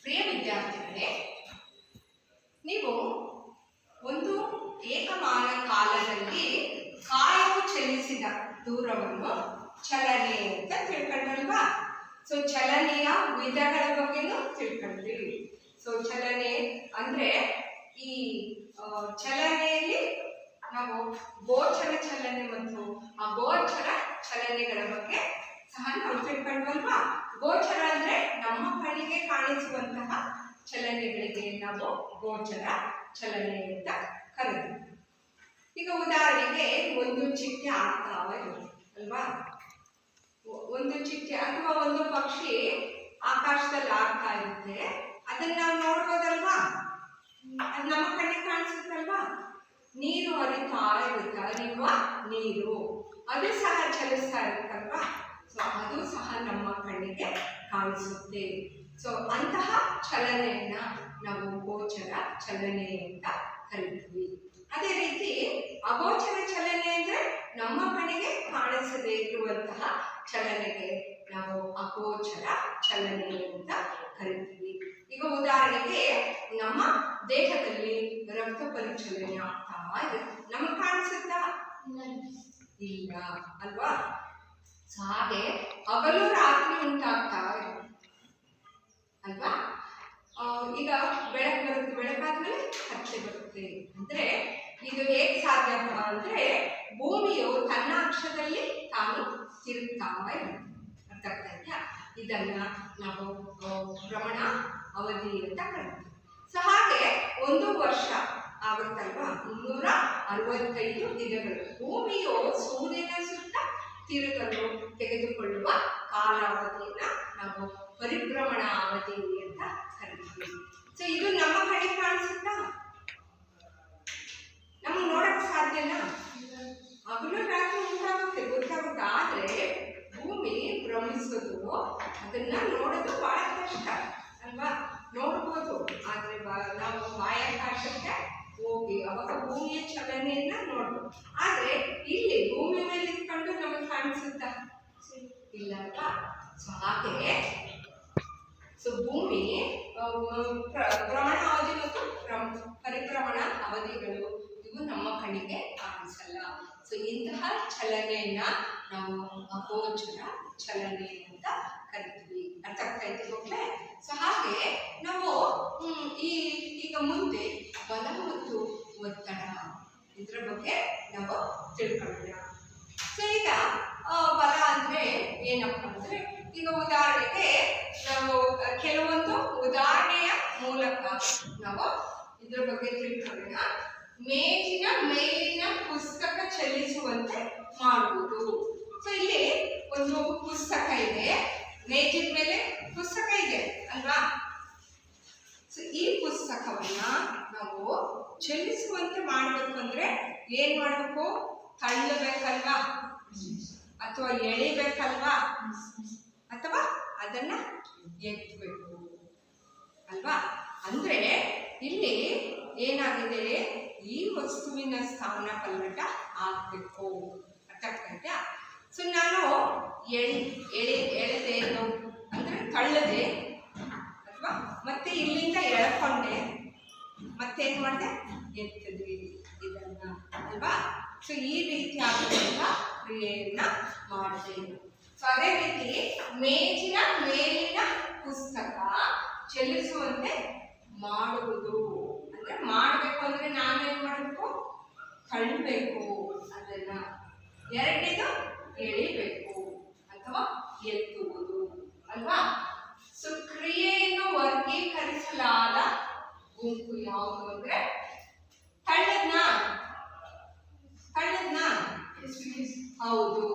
ಪ್ರಿಯ ವಿದ್ಯಾರ್ಥಿಗಳೇ, ನೀವು ಒಂದು ಏಕಮಾನ ಕಾಲದಲ್ಲಿ ಕಾಯವು ಚಲಿಸಿದ ದೂರವನ್ನು ಚಲನೆ ಅಂತ ತಿಳ್ಕೊಂಡ್ರಲ್ವಾ? ಸೊ ಚಲನೆಯ ವಿಧಗಳ ಬಗ್ಗೆನೂ ತಿಳ್ಕೊಂಡ್ರಿ. ಸೊ ಚಲನೆ ಅಂದ್ರೆ ಈ ಚಲನೆಯಲ್ಲಿ ನಾವು ಗೋಚರ ಚಲನೆ ಮತ್ತು ಅಗೋಚರ ಚಲನೆಗಳ ಬಗ್ಗೆ ಸಹ ನಾವು ತಿಳ್ಕೊಂಡ್ವಲ್ವಾ? ಗೋಚರ ಅಂದ್ರೆ ನಮ್ಮ ಕಣ್ಣಿಗೆ ಕಾಣಿಸುವಂತಹ ಚಲನೆಗಳಿಗೆ ನಾವು ಗೋಚರ ಚಲನೆ ಅಂತ ಕರೀತೀವಿ. ಈಗ ಉದಾಹರಣೆಗೆ ಒಂದು ಚಿಟ್ಟೆ ಆಗ್ತಾ ಇರುತ್ತೆ ಅಲ್ವಾ? ಒಂದು ಚಿಟ್ಟೆ ಅಥವಾ ಒಂದು ಪಕ್ಷಿ ಆಕಾಶದಲ್ಲಿ ಆಗ್ತಾ ಇರುತ್ತೆ, ಅದನ್ನ ನಾವು ನೋಡ್ಬೋದಲ್ವಾ? ಅದು ನಮ್ಮ ಕಣ್ಣಿಗೆ ಕಾಣಿಸುತ್ತಲ್ವಾ? ನೀರು ಹರಿತಾ ಇರುತ್ತೆ, ಹರಿಯುವ ನೀರು ಅದು ಸಹ ಚಲಿಸ್ತಾ ಇರುತ್ತಲ್ವಾ? ಸೊ ಅದು ಸಹ ನಮ್ಮ ಕಣ್ಣಿಗೆ ಕಾಣಿಸುತ್ತೆ. ಸೊ ಅಂತಹ ಚಲನೆಯನ್ನ ನಾವು ಗೋಚರ ಚಲನೆ ಅಂತ ಕರಿತೀವಿ. ಅದೇ ರೀತಿ ಅಗೋಚರ ಚಲನೆ ಅಂದ್ರೆ ನಮ್ಮ ಕಣ್ಣಿಗೆ ಕಾಣಿಸದೇ ಇರುವಂತಹ ಚಲನೆಗೆ ನಾವು ಅಗೋಚರ ಚಲನೆ ಅಂತ ಕರಿತೀವಿ. ಈಗ ಉದಾಹರಣೆಗೆ ನಮ್ಮ ದೇಹದಲ್ಲಿ ರಕ್ತ ಪರಿಚಲನೆ ಆಗ್ತಾ ಇರುತ್ತೆ, ನಮಗೆ ಕಾಣಿಸುತ್ತಾ? ಇಲ್ಲ ಅಲ್ವಾ? ಹಾಗೆ ಹಗಲು ರಾತ್ರಿ ಉಂಟಾಗ್ತಾ ಇರುತ್ತೆ ಅಲ್ವಾ? ಈಗ ಬೆಳಕು ಬರುತ್ತೆ, ಬೆಳಕಾದ್ಮೇಲೆ ಕತ್ತಲೆ ಬರುತ್ತೆ. ಅಂದ್ರೆ ಇದು ಹೇಗೆ ಸಾಧ್ಯಪ್ಪ ಅಂದ್ರೆ ಭೂಮಿಯು ತನ್ನ ಅಕ್ಷದಲ್ಲಿ ತಾನು ತಿರುಗ್ತಾ ಇರುತ್ತೆ. ಅರ್ಥ ಆಗ್ತಾ ಇದೆಯಾ? ಇದನ್ನ ನಾವು ಭ್ರಮಣ ಅವಧಿ ಅಂತ ಕರಿತೀವಿ. ಸೊ ಹಾಗೆ ಒಂದು ವರ್ಷ ಆಗುತ್ತಲ್ವಾ? 365 ದಿನಗಳು ಭೂಮಿಯು ಸೂರ್ಯನ ಸುತ್ತ ತಿರುಗಲು ತೆಗೆದುಕೊಳ್ಳುವ ಕಾಲಾವಧಿಯನ್ನ ನಾವು ಪರಿಭ್ರಮಣ ಅವಧಿ ಅಂತ ಕರಿತೀವಿ. ಸೊ ಇದು ನಮ್ಮ ಕಣ್ಣಿಗೆ ಕಾಣಿಸುತ್ತಾ? ನಮ್ಗೆ ನೋಡಕ್ ಸಾಧ್ಯನಾ? ಹಗಲು ರಾತ್ರಿ ಉಂಟಾಗುತ್ತೆ, ಗೊತ್ತಾಗುತ್ತೆ. ಆದ್ರೆ ಭೂಮಿ ಭ್ರಮಿಸೋದು ಅದನ್ನ ನೋಡೋದು ಬಹಳ ಕಷ್ಟ ಅಲ್ವಾ? ನೋಡ್ಬೋದು, ಆದ್ರೆ ನಾವು ಬಾಹ್ಯಾಕಾಶಕ್ಕೆ ಹೋಗಿ ಅವಾಗ ಭೂಮಿಯ ಚಲನೆಯನ್ನ ನೋಡ್ಬೋದು. ಆದ್ರೆ ಇಲ್ಲಿ ಭೂಮಿ ಮೇಲೆ ಇಟ್ಕೊಂಡು ನಮಗೆ ಕಾಣಿಸುತ್ತಾ? ಇಲ್ಲ ಅಲ್ವಾ? ಸೊ ಹಾಗೆ ಭೂಮಿ ಭ್ರಮಣ ಅವಧಿ ಮತ್ತು ಪರಿಭ್ರಮಣ ಅವಧಿಗಳು ಇವು ನಮ್ಮ ಕಣ್ಣಿಗೆ ಕಾಣಿಸಲ್ಲ. ಸೊ ಇಂತಹ ಚಲನೆಯನ್ನ ನಾವು ಅಗೋಚರ ಚಲನೆ ಅಂತ ಕರಿತೀವಿ. ಅರ್ಥ ಆಗ್ತಾ ಇದೆ ಮಕ್ಕಳೇ? ಸೊ ಹಾಗೆ ನಾವು ಈಗ ಮುಂದೆ ಬಲ ಮತ್ತು ಒತ್ತಡ ಇದ್ರ ಬಗ್ಗೆ ನಾವು ತಿಳ್ಕೊಳ್ಳೋಣ. ಸೊ ಈಗ ಬಲ ಅಂದ್ರೆ ಏನಪ್ಪ ಅಂದ್ರೆ, ಈಗ ಉದಾಹರಣೆಗೆ ನಾವು ಕೆಲವೊಂದು ಉದಾಹರಣೆಯ ಮೂಲಕ ನಾವು ಇದ್ರ ಬಗ್ಗೆ ತಿಳ್ಕೊಳ್ಳೋಣ. ಮೇಜಿನ ಮೇಲಿನ ಪುಸ್ತಕ ಚಲಿಸುವಂತೆ ಮಾಡುವುದು. ಸೊ ಇಲ್ಲಿ ಒಂದು ಪುಸ್ತಕ ಇದೆ, ಮೇಜಿನ ಮೇಲೆ ಪುಸ್ತಕ ಇದೆ ಅಲ್ವಾ? ಸೊ ಈ ಪುಸ್ತಕವನ್ನ ನಾವು ಚಲಿಸುವಂತೆ ಮಾಡಬೇಕು ಅಂದ್ರೆ ಏನ್ ಮಾಡಬೇಕು? ತಳ್ಳಬೇಕಲ್ವಾ? ಅಥವಾ ಎಳಿಬೇಕಲ್ವಾ? ಅಥವಾ ಅದನ್ನ ಎತ್ತಬೇಕು ಅಲ್ವಾ? ಅಂದ್ರೆ ಇಲ್ಲಿ ಏನಾಗಿದೆ, ಈ ವಸ್ತುವಿನ ಸ್ಥಾನ ಪಲ್ಲಟ ಆಗ್ಬೇಕು. ಅರ್ಥ ಆಗ್ತಾ ಇದೆಯಾ? ಸೊ ನಾನು ಎಳೆದೆ ಅಂದ್ರೆ ತಳ್ಳದೆ ಅಲ್ವಾ? ಮತ್ತೆ ಇಲ್ಲಿಂದ ಎಳ್ಕೊಂಡೆ, ಮತ್ತೇನ್ ಮಾಡಿದೆ? ಎತ್ತದೆ ಇದನ್ನ ಅಲ್ವಾ? ಸೊ ಈ ರೀತಿ ಆಗುವಂತ ಕ್ರಿಯೆಯನ್ನ ಮಾಡ್ತೇವೆ. ಸೊ ಅದೇ ರೀತಿ ಮೇಜಿನ ಮೇಲಿನ ಪುಸ್ತಕ ಚಲಿಸುವಂತೆ ಮಾಡುವುದು ಅಂದ್ರೆ ಮಾಡಬೇಕು ಅಂದ್ರೆ ನಾವೇನ್ ಮಾಡಬೇಕು? ತಳ್ಳಬೇಕು ಅದನ್ನ. ಎರಡನೇದು ಎಳಿಬೇಕು ಅಥವಾ ಎತ್ತುವುದು ಅಲ್ವಾ? ಸೊ ಕ್ರಿಯೆಯನ್ನು ವರ್ಗೀಕರಿಸಲಾದ ಗುಂಪು ಯಾವುದು ಅಂದ್ರೆ ತಳ್ಳದ್ನ ಹೌದು.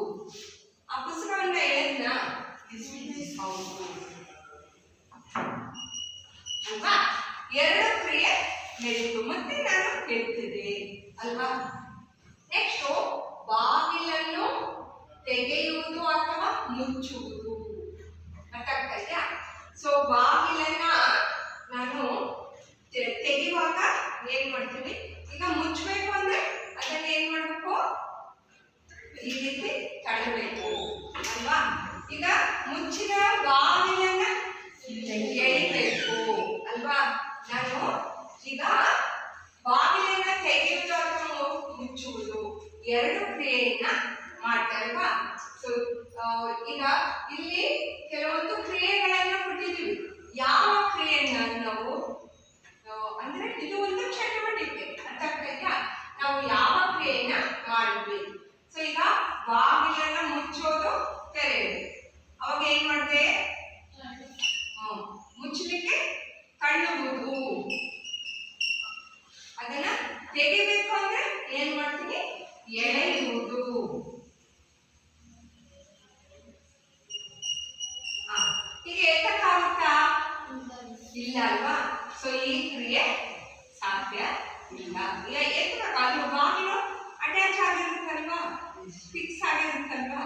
ಆ ಪುಸ್ತಕವನ್ನ ಎಳೆದ್ನ ಹೌದು ಅಲ್ವಾ? ಎರಡು ಕ್ರಿಯೆ ನಡೀತು, ಮತ್ತೆ ನಾನು ಎತ್ತಿದೆ ಅಲ್ವಾ? ನೆಕ್ಸ್ಟ್ ಬಾಗಿಲನ್ನು ತೆಗೆಯುವುದು ಅಥವಾ ಮುಚ್ಚುವುದು. ಅರ್ಥ ಆಗ್ತಾ ಇದೆಯಾ? ಸೊ ಬಾಗಿಲನ್ನ ನಾನು ತೆಗೆಯುವಾಗ ಏನ್ ಮಾಡ್ತೀನಿ? ಈಗ ಮುಚ್ಚಬೇಕು ಅಂದ್ರೆ ಅದನ್ನ ಏನ್ ಮಾಡ್ಬೇಕು? ಈ ರೀತಿ ತಳ್ಳಬೇಕು ಅಲ್ವಾ? ಈಗ ಮುಚ್ಚಿದ ಬಾಗಿಲನ್ನ ಈಗ ಎತ್ತಕ್ಕಾಗುತ್ತಾ? ಇಲ್ಲ ಅಲ್ವಾ? ಸೊ ಈ ಕ್ರಿಯೆ ಸಾಧ್ಯ ಇಲ್ಲ. ಈಗ ಎತ್ತಕ್ಕಾಗಲ್ಲ, ಬಾಗಿಲು ಅಟ್ಯಾಚ್ ಆಗಿರುತ್ತಲ್ವಾ, ಫಿಕ್ಸ್ ಆಗಿರುತ್ತಲ್ವಾ,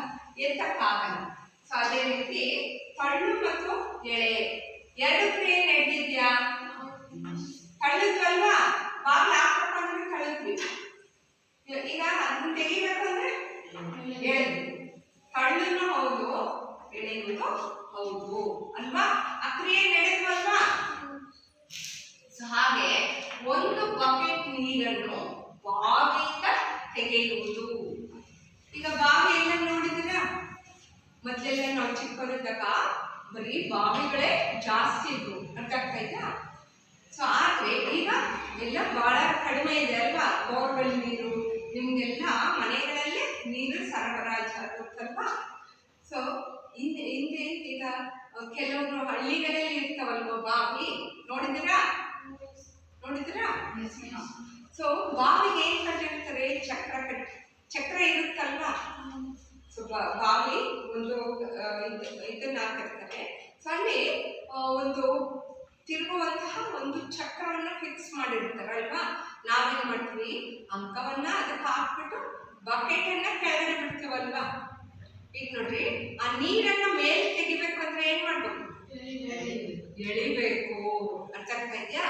ಎತ್ತಕ್ಕಾಗಲ್ಲ. ಸೊ ಅದೇ ರೀತಿ ಕಳ್ಳು ಮತ್ತು ಎಳೆ ಎರಡು ಕ್ರಿಯೆ ನಡೆದಿದ್ಯಾ? ಕಳ್ಳಿದ್ವಲ್ವಾ, ಬಾಗಿಲು ಹಾಕಬೇಕಂದ್ರೆ ಕಳಿದ್ವಿ. ಈಗ ಅದನ್ನ ತೆಗಿಬೇಕು ಅಂದ್ರೆ ಹೇಳಿದ್ವಿ. ಕಳ್ಳನ್ನು ಹೌದು, ಎಳೆಯುವುದು ಹೌದು ಅಲ್ವಾ? ಆ ಕ್ರಿಯೆ ನಡೆದ್ವಲ್ವಾ? ಸೊ ಹಾಗೆ ಒಂದು ಬಕೆಟ್ ನೀರನ್ನು ಬಾವಿಯಿಂದ ತೆಗೆಯುವುದು. ಈಗ ಬಾವಿ ಎಲ್ಲ ನೋಡಿದಿರಾ? ಮೊದಲೆಲ್ಲ ನಾವು ಚಿಕ್ಕವರಿದ್ದಾಗ ಬರೀ ಬಾವಿಗಳೇ ಜಾಸ್ತಿ ಇದ್ವು, ಅರ್ಥ ಆಗ್ತಾ ಇದ್ಯಾ? ಸೊ ಆದ್ರೆ ಈಗ ಎಲ್ಲ ಬಹಳ ಕಡಿಮೆ ಇದೆ ಅಲ್ವಾ? ಬೋರ್ವೆಲ್ ನೀರು ನಿಮ್ಗೆಲ್ಲ ಮನೆಗಳಲ್ಲೇ ನೀರು ಸರಬರಾಜು ಆಗುತ್ತಲ್ವಾ? ಸೊ ಹಿಂದೆ ಈಗ ಕೆಲವರು ಹಳ್ಳಿಗಳಲ್ಲಿ ಇರ್ತಾವಲ್ವ ಬಾವಿ, ನೋಡಿದಿರಾ? ಸೊ ಬಾವಿಗೆ ಏನ್ ಕಟ್ಟಿರ್ತಾರೆ? ಚಕ್ರ ಇರುತ್ತಲ್ವಾ? ಸೊ ಬಾವಿ ಒಂದು ಇದನ್ನ ಹಾಕಿರ್ತಾರೆ. ಸೊ ಅಲ್ಲಿ ಒಂದು ತಿರುಗುವಂತಹ ಒಂದು ಚಕ್ರವನ್ನ ಫಿಕ್ಸ್ ಮಾಡಿರ್ತಾರಲ್ವಾ? ನಾವೇನ್ ಮಾಡ್ತೀವಿ? ಅಂಕವನ್ನ ಅದಕ್ಕೆ ಹಾಕ್ಬಿಟ್ಟು ಬಕೆಟ್ ಅನ್ನ ಕೆಳಗಡೆ ಬಿಡ್ತೀವಲ್ವಾ? ಈಗ ನೋಡ್ರಿ, ಆ ನೀರನ್ನ ಮೇಲೆ ತೆಗಿಬೇಕಂದ್ರೆ ಏನ್ ಮಾಡ್ಬೇಕು? ಎಳಿಬೇಕು. ಅರ್ಥ ಆಗ್ತಾ ಇದ್ಯಾ?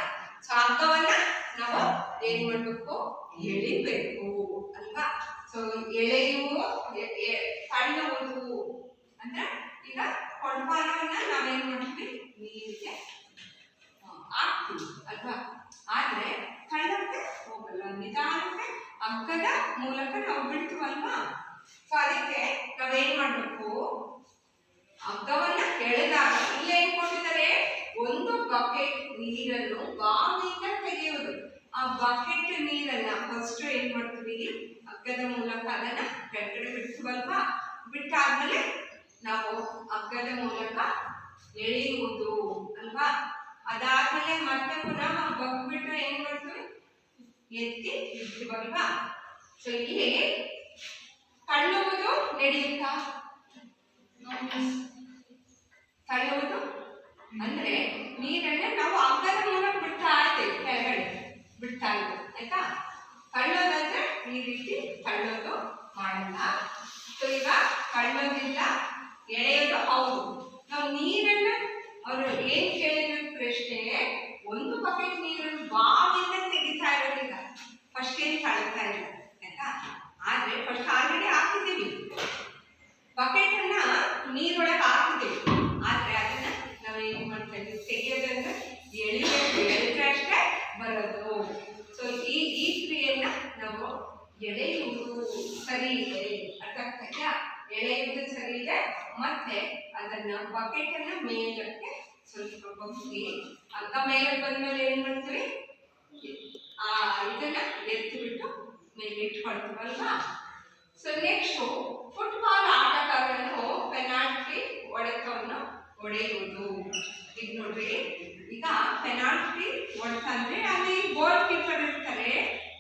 ಸೊ ಹಗ್ಗವನ್ನ ನಾವು ಏನ್ ಮಾಡ್ಬೇಕು? ಎಳಿಬೇಕು ಅಲ್ವಾ? ಸೊ ತಳ್ಳುವುದು ಅಂದ್ರೆ ಈಗ ಕೊಡಪಾನವನ್ನ ನಾವೇನ್ ಮಾಡ್ತೀವಿ? ನೀರಿಗೆ ಹಾಕ್ತೀವಿ ಅಲ್ವಾ? ಆದ್ರೆ ತಳ್ಳಕ್ಕೆ ಹೋಗಲ್ಲ, ನಿಧಾನಕ್ಕೆ ಹಗ್ಗದ ಮೂಲಕ ನಾವು ಬಿಡ್ತೀವಲ್ವಾ? ಸೊ ಅದಕ್ಕೆ ನಾವೇನ್ ಮಾಡ್ಬೇಕು? ಹಗ್ಗವನ್ನ ಎಳೆದಾಗ ಇಲ್ಲೇನ್ ಕೊಟ್ಟಿದ್ದಾರೆ? ಒಂದು ಬಕೆಟ್ ನೀರನ್ನು ಬಾವಿಯಿಂದ ತೆಗೆಯುವುದು. ಆ ಬಕೆಟ್ ನೀರನ್ನ ಫಸ್ಟ್ ಏನ್ ಮಾಡ್ತೀವಿ? ಹಗ್ಗದ ಮೂಲಕ ಅದನ್ನ ಕೆಳಗಡೆ ಬಿಡ್ತೀವಲ್ವಾ? ಬಿಟ್ಟಾದ್ಮೇಲೆ ನಾವು ಹಗ್ಗದ ಮೂಲಕ ಎಳೆಯುವುದು ಅಲ್ವಾ? ಅದಾದ್ಮೇಲೆ ಮತ್ತೆ ಪುನಃ ಬಗ್ಬಿಟ್ಟು ಏನ್ ಮಾಡ್ತೀವಿ? ಎತ್ತಿ ಇಡ್ತೀವಲ್ವಾ? ಸೊ ಇಲ್ಲಿ ತಳ್ಳುವುದು ನಡೆಯುತ್ತಾ? ತಳ್ಳುವುದು ಅಂದ್ರೆ ನೀರನ್ನ ನಾವು ಹಗ್ಗದ ಮೂಲಕ ಬಿಡ್ತಾ ಇರ್ತೇವೆ, ಕೆಳಗಡೆ ಬಿಡ್ತಾ ಇದ್ದೇವೆ, ಆಯ್ತಾ? ತಳ್ಳೋದಂದ್ರೆ ಈ ರೀತಿ ತಳ್ಳೋದು ಮಾಡಲ್ಲ. ಸೊ ಈಗ ತಳ್ಳೋದಿಲ್ಲ, ಎಳೆಯೋದು ಹೌದು. ನಾವು ನೀರನ್ನ ಅವರು ಏನ್ ಕೇಳಿದ ಪ್ರಶ್ನೆ, ಒಂದು ಬಕೆಟ್ ನೀರನ್ನು ಬಾವಿಯಿಂದ ತೆಗಿತಾ ಇರೋದಿಲ್ಲ, ಫಸ್ಟ್ ಏನ್ ತಳ್ತಾ ಇಲ್ಲ, ಆಯ್ತಾ? ಆದ್ರೆ ಫಸ್ಟ್ ಆಲ್ರೆಡಿ ಹಾಕಿದ್ದೀವಿ, ಬಕೆಟ್ ಅನ್ನ ನೀರೊಳಗೆ ಹಾಕಿದ್ದೀವಿ. ಆದ್ರೆ ಅದನ್ನ ನಾವೇನ್ ಮಾಡ್ತಾ ಇದ್ದೀವಿ? ತೆಗೆಯೋದಂದ್ರೆ ಎಳಿಬೇಕು, ಎಳಿದ್ರೆ ಅಷ್ಟೇ ಬರೋದು. ಸೊ ಈ ಕ್ರಿಯೆಯನ್ನ ನಾವು ಎಳೆಯುವುದು ಸರಿ ಇದೆ, ಅರ್ಥ ಆಗ್ತಾ ಇದೆಯಾ? ಎಳೆಯುವುದು ಸರಿ ಇದೆ. ಮತ್ತೆ ಅದನ್ನ ಬಕೆಟ್ ಅನ್ನ ಮೇಲಕ್ಕೆ ಸ್ವಲ್ಪ ಬಗ್ಗಿ, ಹಗ್ಗ ಮೇಲೆ ಬಂದ್ಮೇಲೆ ಏನ್ ಮಾಡ್ತೀವಿ? ಇದನ್ನ ಎತ್ತಿ ಬಿಟ್ಟು ಮೇಲೆ ಇಟ್ಕೊಳ್ತೀವಲ್ವಾ? ಸೊ ನೆಕ್ಸ್ಟ್ ಫುಟ್ಬಾಲ್ ಆಟಗಾರನು ಪೆನಾಲ್ಟಿ ಹೊಡೆತವನ್ನು ಹೊಡೆಯುವುದು. ಈಗ ನೋಡ್ರಿ, ಈಗ ಪೆನಾಲ್ಟಿ ಹೊಡೆತ ಅಂದ್ರೆ ಅಲ್ಲಿ ಗೋಲ್ ಕೀಪರ್ ಇರ್ತಾರೆ,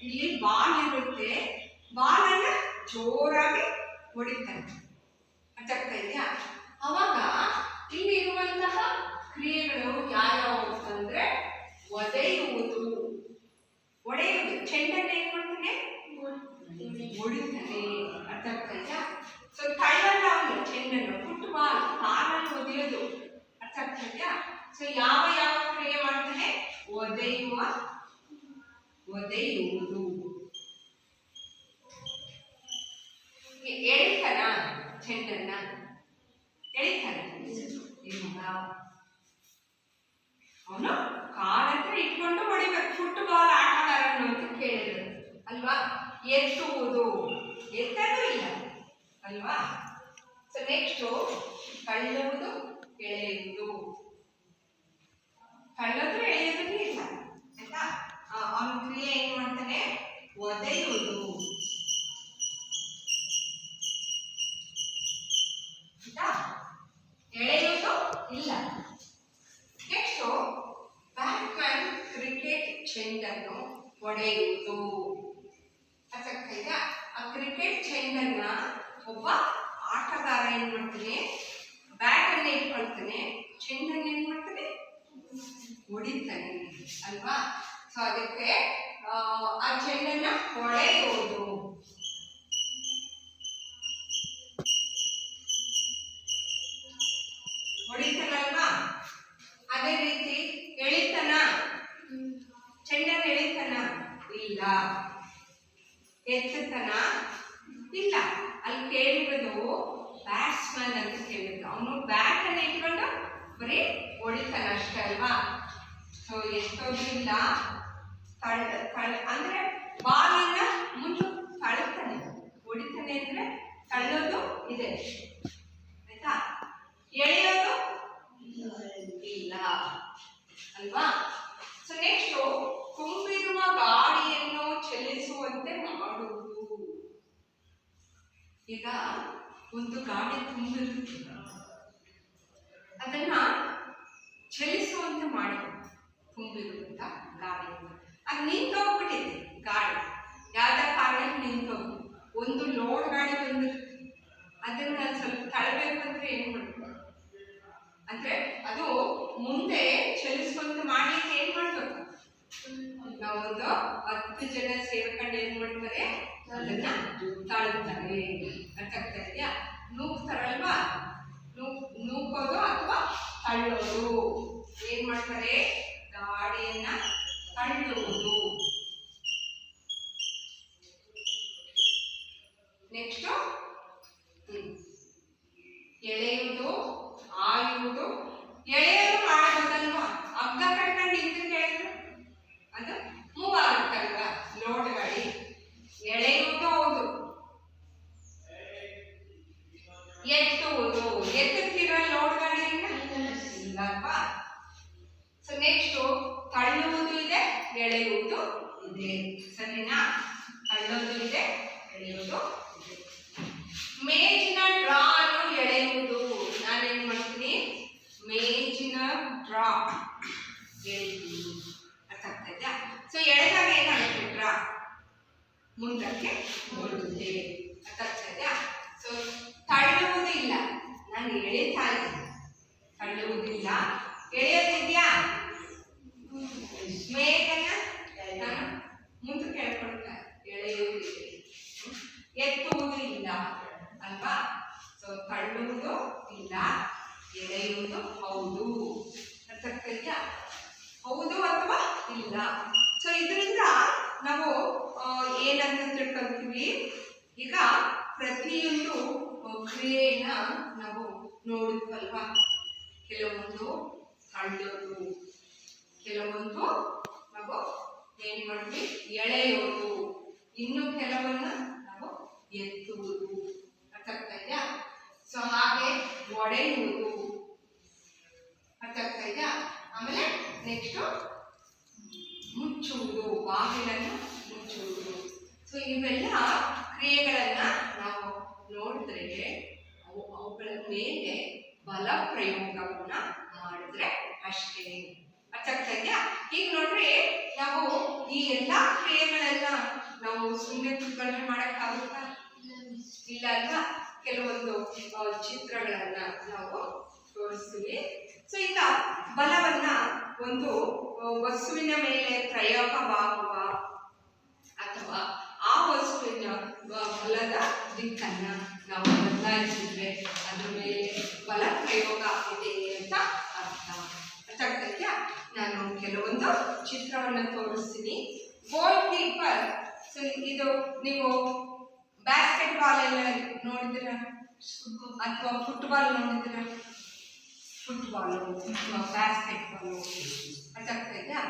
ಇಲ್ಲಿ ಬಾಲ್ ಇರುತ್ತೆ, ಬಾಲ್ ಅನ್ನ ಜೋರಾಗಿ ಹೊಡಿತಾರೆ, ಅರ್ಥ ಆಗ್ತಾ ಇದೆಯಾ? ಅವಾಗ ಇಲ್ಲಿ ಇರುವಂತಹ ಕ್ರಿಯೆಗಳು ಯಾವ್ಯಾವು ಅಂತಂದ್ರೆ ಒದೆಯುವುದು. ಒಡೆಯುವುದು, ಚೆಂಡನ್ನ ಏನ್ ಮಾಡ್ತಾನೆ? ಹೊಡಿತಾನೆ, ಅರ್ಥ ಆಗ್ತಾ ಇದೆಯಾ? ಸೊ ತಳ್ಳಲ್ಲ ಅವನು ಚೆಂಡನ್ನು. ಫುಟ್ಬಾಲ್ ಕಾಲಲ್ಲಿ ಒದೆಯೋದು, ಅರ್ಥ ಆಗ್ತಾ ಇದೆಯಾ? ಸೊ ಯಾವ ಕ್ರಿಯೆ ಮಾಡ್ತಾನೆ? ಒದೆಯುವುದು. ಎಳಿತಾನ ಚೆಂಡನ್ನ? ಎಳಿತಾನೆ ಇಲ್ಲ, ಅವನು ಕಾಲತ್ರ ಇಟ್ಕೊಂಡು ಹೊಡಿಬೇಕು. ಫುಟ್ಬಾಲ್ ಆಟಗಾರನು ಅಂತ ಕೇಳಿದ್ರು ಅಲ್ವಾ? ಎತ್ತುವುದು, ಎತ್ತದು ಇಲ್ಲ ಅಲ್ವಾ? ಸೊ ನೆಕ್ಸ್ಟ್ ತಳ್ಳುವುದು, ಎಳೆಯುವುದು. ತಳ್ಳೋದು ಎಳೆಯೋದು ಇಲ್ಲ, ಆಯ್ತಾ? ಅವನ ಕ್ರಿಯೆ ಏನ್ ಮಾಡ್ತಾನೆ? ಒದೆಯುವುದು, ಆಯ್ತಾ? ಎಳೆಯುವುದು ಇಲ್ಲ. ನೆಕ್ಸ್ಟ್ ಬ್ಯಾಟ್ಮನ್ ಕ್ರಿಕೆಟ್ ಚೆಂಡನ್ನು ಹೊಡೆಯುವುದು. ಆ ಕ್ರಿಕೆಟ್ ಚೆಂಡನ್ನ ಒಬ್ಬ ಆಟಗಾರ ಏನ್ ಮಾಡ್ತಾನೆ? ಬ್ಯಾಟ್ ಅನ್ನ ಇಟ್ಕೊಳ್ತಾನೆ, ಚೆಂಡನ್ನು ಏನ್ ಮಾಡ್ತಾನೆ, ಹೊಡಿತಾನೆ ಅಲ್ವಾ. ಸೊ ಅದಕ್ಕೆ ಆ ಚೆಂಡನ್ನ ಹೊಡೆಯೋದು. ಹೊಡಿತಾನಲ್ವಾ. ಅದೇ ರೀತಿ ಎಳಿತಾನ, ಚೆಂಡನ್ನು ಎಳಿತಾನ, ಇಲ್ಲ. ಎತ್ತತನ, ಇಲ್ಲ. ಅಲ್ಲಿ ಕೇಳಿರೋದು ಬ್ಯಾಟ್ಸ್ಮನ್ ಅಂತ ಕೇಳಿದ್ರು. ಅವನು ಬ್ಯಾಟ್ ಅನ್ನ ಇಟ್ಕೊಂಡು ಬರೀ ಹೊಡಿತಾನ ಅಷ್ಟೇ ಅಲ್ವಾ. ಸೊ ಎಷ್ಟೋದು ಇಲ್ಲ, ಅಂದ್ರೆ ಬಾಲನ್ನ ಮುಂದೆ ತಳ್ತಾನೆ. ಹೊಡಿತಾನೆ ಅಂದ್ರೆ ತಳ್ಳೋದು ಇದೆ ಆಯ್ತಾ, ಎಳೆಯೋದು ಇಲ್ಲ ಅಲ್ವಾ. ಸೊ ನೆಕ್ಸ್ಟ್, ತುಂಬಿರುವ ಗಾಡಿಯನ್ನು ಚಲಿಸುವಂತೆ ಮಾಡುವುದು. ಈಗ ಒಂದು ಗಾಡಿ ತುಂಬಿರುತ್ತೆ, ಅದನ್ನ ಚಲಿಸುವಂತೆ ಮಾಡಬೇಕು. ತುಂಬಿರುವಂತ ಗಾಡಿಯನ್ನು ಅದು ನಿಂತೋಗ್ಬಿಟ್ಟಿದೆ. ಗಾಡಿ ಯಾವ್ದ ಕಾರಣಕ್ಕೆ ನಿಂತೋಗ್ಬಿಟ್ಟು, ಒಂದು ಲೋಡ್ ಗಾಡಿ ಬಂದಿರುತ್ತೆ, ಅದನ್ನ ಸ್ವಲ್ಪ ತಳ್ಳಬೇಕು ಅಂದ್ರೆ ಏನ್ ಮಾಡ್ಬೇಕು ಅಂದ್ರೆ ಅದು ಮುಂದೆ ಚಲಿಸುವಂತೆ ಮಾಡ್ಲಿಕ್ಕೆ ಏನ್ ಮಾಡ್ಬೇಕು, ನಾವೊಂದು 10 ಜನ ಸೇರ್ಕೊಂಡು ಏನ್ ಮಾಡ್ತಾರೆ, ಅದನ್ನ ತಳ್ತಾರೆ. ಅರ್ಥ ಆಗ್ತಾ ಇದೆಯಾ? ನೂಕ್ತಾರಲ್ವಾ, ನೂಕೋದು ಅಥವಾ ತಳ್ಳೋದು. ಏನ್ ಮಾಡ್ತಾರೆ, ಗಾಡಿಯನ್ನ ತಳ್ಳುವುದು. ನೆಕ್ಸ್ಟ್ ಎಳೆಯುವುದು, ಆಯುವುದು. ಎಳೆಯೋದು ಮಾಡಬಹುದಲ್ವಾ, ಹಗ್ಗ ಕಟ್ಕೊಂಡು ಹಿಂದಕ್ಕೆ ಹೇಳಿದ್ರು ಅದು ಮೂವ್ ಆಗುತ್ತಲ್ವಾ ಲೋಡ್ ಗಾಡಿ. ಎಳೆಯುವುದು ಹೌದು, ಎತ್ತುವುದು, ಎತ್ತುತ್ತಿರೋ ಲೋಡ್ ಗಾಡಿಯಿಂದ ಇಲ್ಲಲ್ವಾ. ಸೊ ನೆಕ್ಸ್ಟ್ ತಳ್ಳುವುದು ಇದೆ, ಎಳೆಯುವುದು ಇದೆ. ಸರಿನಾ? ತಳ್ಳೋದು ಇದೆ, ಎಳೆಯುವುದು ಇದೆ. ಮೇಜಿನ ಡ್ರಾ ಅನ್ನು ಎಳೆಯುವುದು. ನಾನೇನ್ ಮಾಡ್ತೀನಿ, ಮೇಜಿನ ಡ್ರಾ ಎಳೆಯುವುದು. ಅರ್ಥ ಆಗ್ತಾ ಇದೆಯಾ? ಸೊ ಎಳೆದಾಗ ಏನಾಗುತ್ತೆ, ಡ್ರಾ ಮುಂದಕ್ಕೆ ಹೋಗುತ್ತೆ. ಅರ್ಥ ಆಗ್ತಾ ಇದೆಯಾ? ಸೊ ತಳ್ಳುವುದು ಇಲ್ಲ, ನಾನು ಎಳಿತಾ ಇದ್ದೀನಿ. ತಳ್ಳುವುದಿಲ್ಲ, ಎಳೆಯೋದಿದ್ಯಾ, ಮೇಘನ ನಾನು ಮುಂದಕ್ಕೆ ಎಳ್ಕೊಳ್ತಾ, ಎಳೆಯುವುದಿದೆ. ಎತ್ತುವುದು ಇಲ್ಲ ಅಲ್ವಾ. ಸೊ ತಳ್ಳುವುದು ಇಲ್ಲ, ಎಳೆಯುವುದು ಹೌದು. ಅರ್ಥ ಆಗ್ತಾ ಇದೆಯಾ? ಹೌದು ಅಥವಾ ಇಲ್ಲ. ಸೊ ಇದರಿಂದ ನಾವು ಏನಂತ ತಿಳ್ಕೊಳ್ತೀವಿ, ಈಗ ಪ್ರತಿಯೊಂದು ಕ್ರಿಯೆಯನ್ನ ನಾವು ನೋಡಿದ್ವಲ್ವಾ. ಕೆಲವೊಂದು ತಳ್ಳೋದು, ಕೆಲವೊಂದು ನಾವು ಏನ್ ಮಾಡ್ತೀವಿ, ಎಳೆಯೋದು, ಇನ್ನು ಕೆಲವನ್ನ ನಾವು ಎತ್ತುವುದು. ಅರ್ಥ ಆಗ್ತಾ ಇದೆಯಾ? ಸೊ ಹಾಗೆ ಒಡೆಯುವುದು. ಅರ್ಥ ಆಗ್ತಾ ಇದೆಯಾ? ಆಮೇಲೆ ನೆಕ್ಸ್ಟ್ ಮುಚ್ಚುವುದು, ಬಾಗಿಲನ್ನು ಮುಚ್ಚುವುದು. ಸೊ ಇವೆಲ್ಲ ಕ್ರಿಯೆಗಳನ್ನ ನಾವು ನೋಡಿದ್ರೆ ಅವುಗಳ ಮೇಲೆ ಬಲ ಪ್ರಯೋಗವನ್ನ ಮಾಡಿದ್ರೆ ಅಷ್ಟೇ. ಅರ್ಥ ಆಗ್ತಾ ಇದೆಯಾ? ಈಗ ನೋಡ್ರಿ, ನಾವು ಈ ಎಲ್ಲಾ ಕ್ರಿಯೆಗಳೆಲ್ಲ ನಾವು ಸುಮ್ಮನೆ ಕುತ್ಕೊಂಡ್ರೆ ಮಾಡಕ್ಕಾಗುತ್ತಾ? ಇಲ್ಲ ಅಲ್ವಾ. ಕೆಲವೊಂದು ಚಿತ್ರಗಳನ್ನ ನಾವು ತೋರಿಸ್ತೀವಿ. ಸೊ ಈಗ ಬಲವನ್ನ ಒಂದು ವಸ್ತುವಿನ ಮೇಲೆ ಪ್ರಯೋಗವಾಗುವ ಅಥವಾ ಆ ವಸ್ತುವಿನ ಬಲದ ದಿಕ್ಕನ್ನ ನಾವು ಬದಲಾಯಿಸಿದ್ರೆ ಅದ್ರ ಮೇಲೆ ಬಲ ಪ್ರಯೋಗ ಆಗಿದೆ ಅಂತ ಅರ್ಥ. ಅರ್ಥ ಆಗ್ತಾ ಇದೆಯಾ? ನಾನು ಕೆಲವೊಂದು ಚಿತ್ರವನ್ನ ತೋರಿಸ್ತೀನಿ. ಗೋಲ್ ಕೀಪರ್. ಸೊ ಇದು ನೀವು ಬ್ಯಾಸ್ಕೆಟ್ ಬಾಲ್ ಎಲ್ಲ ನೋಡಿದಿರ ಅಥವಾ ಫುಟ್ಬಾಲ್ ನೋಡಿದಿರ? ಫುಟ್ಬಾಲು ಅಥವಾ ಬ್ಯಾಸ್ಕೆಟ್ ಬಾಲು. ಅರ್ಥ ಆಗ್ತಾ ಇದೆಯಾ?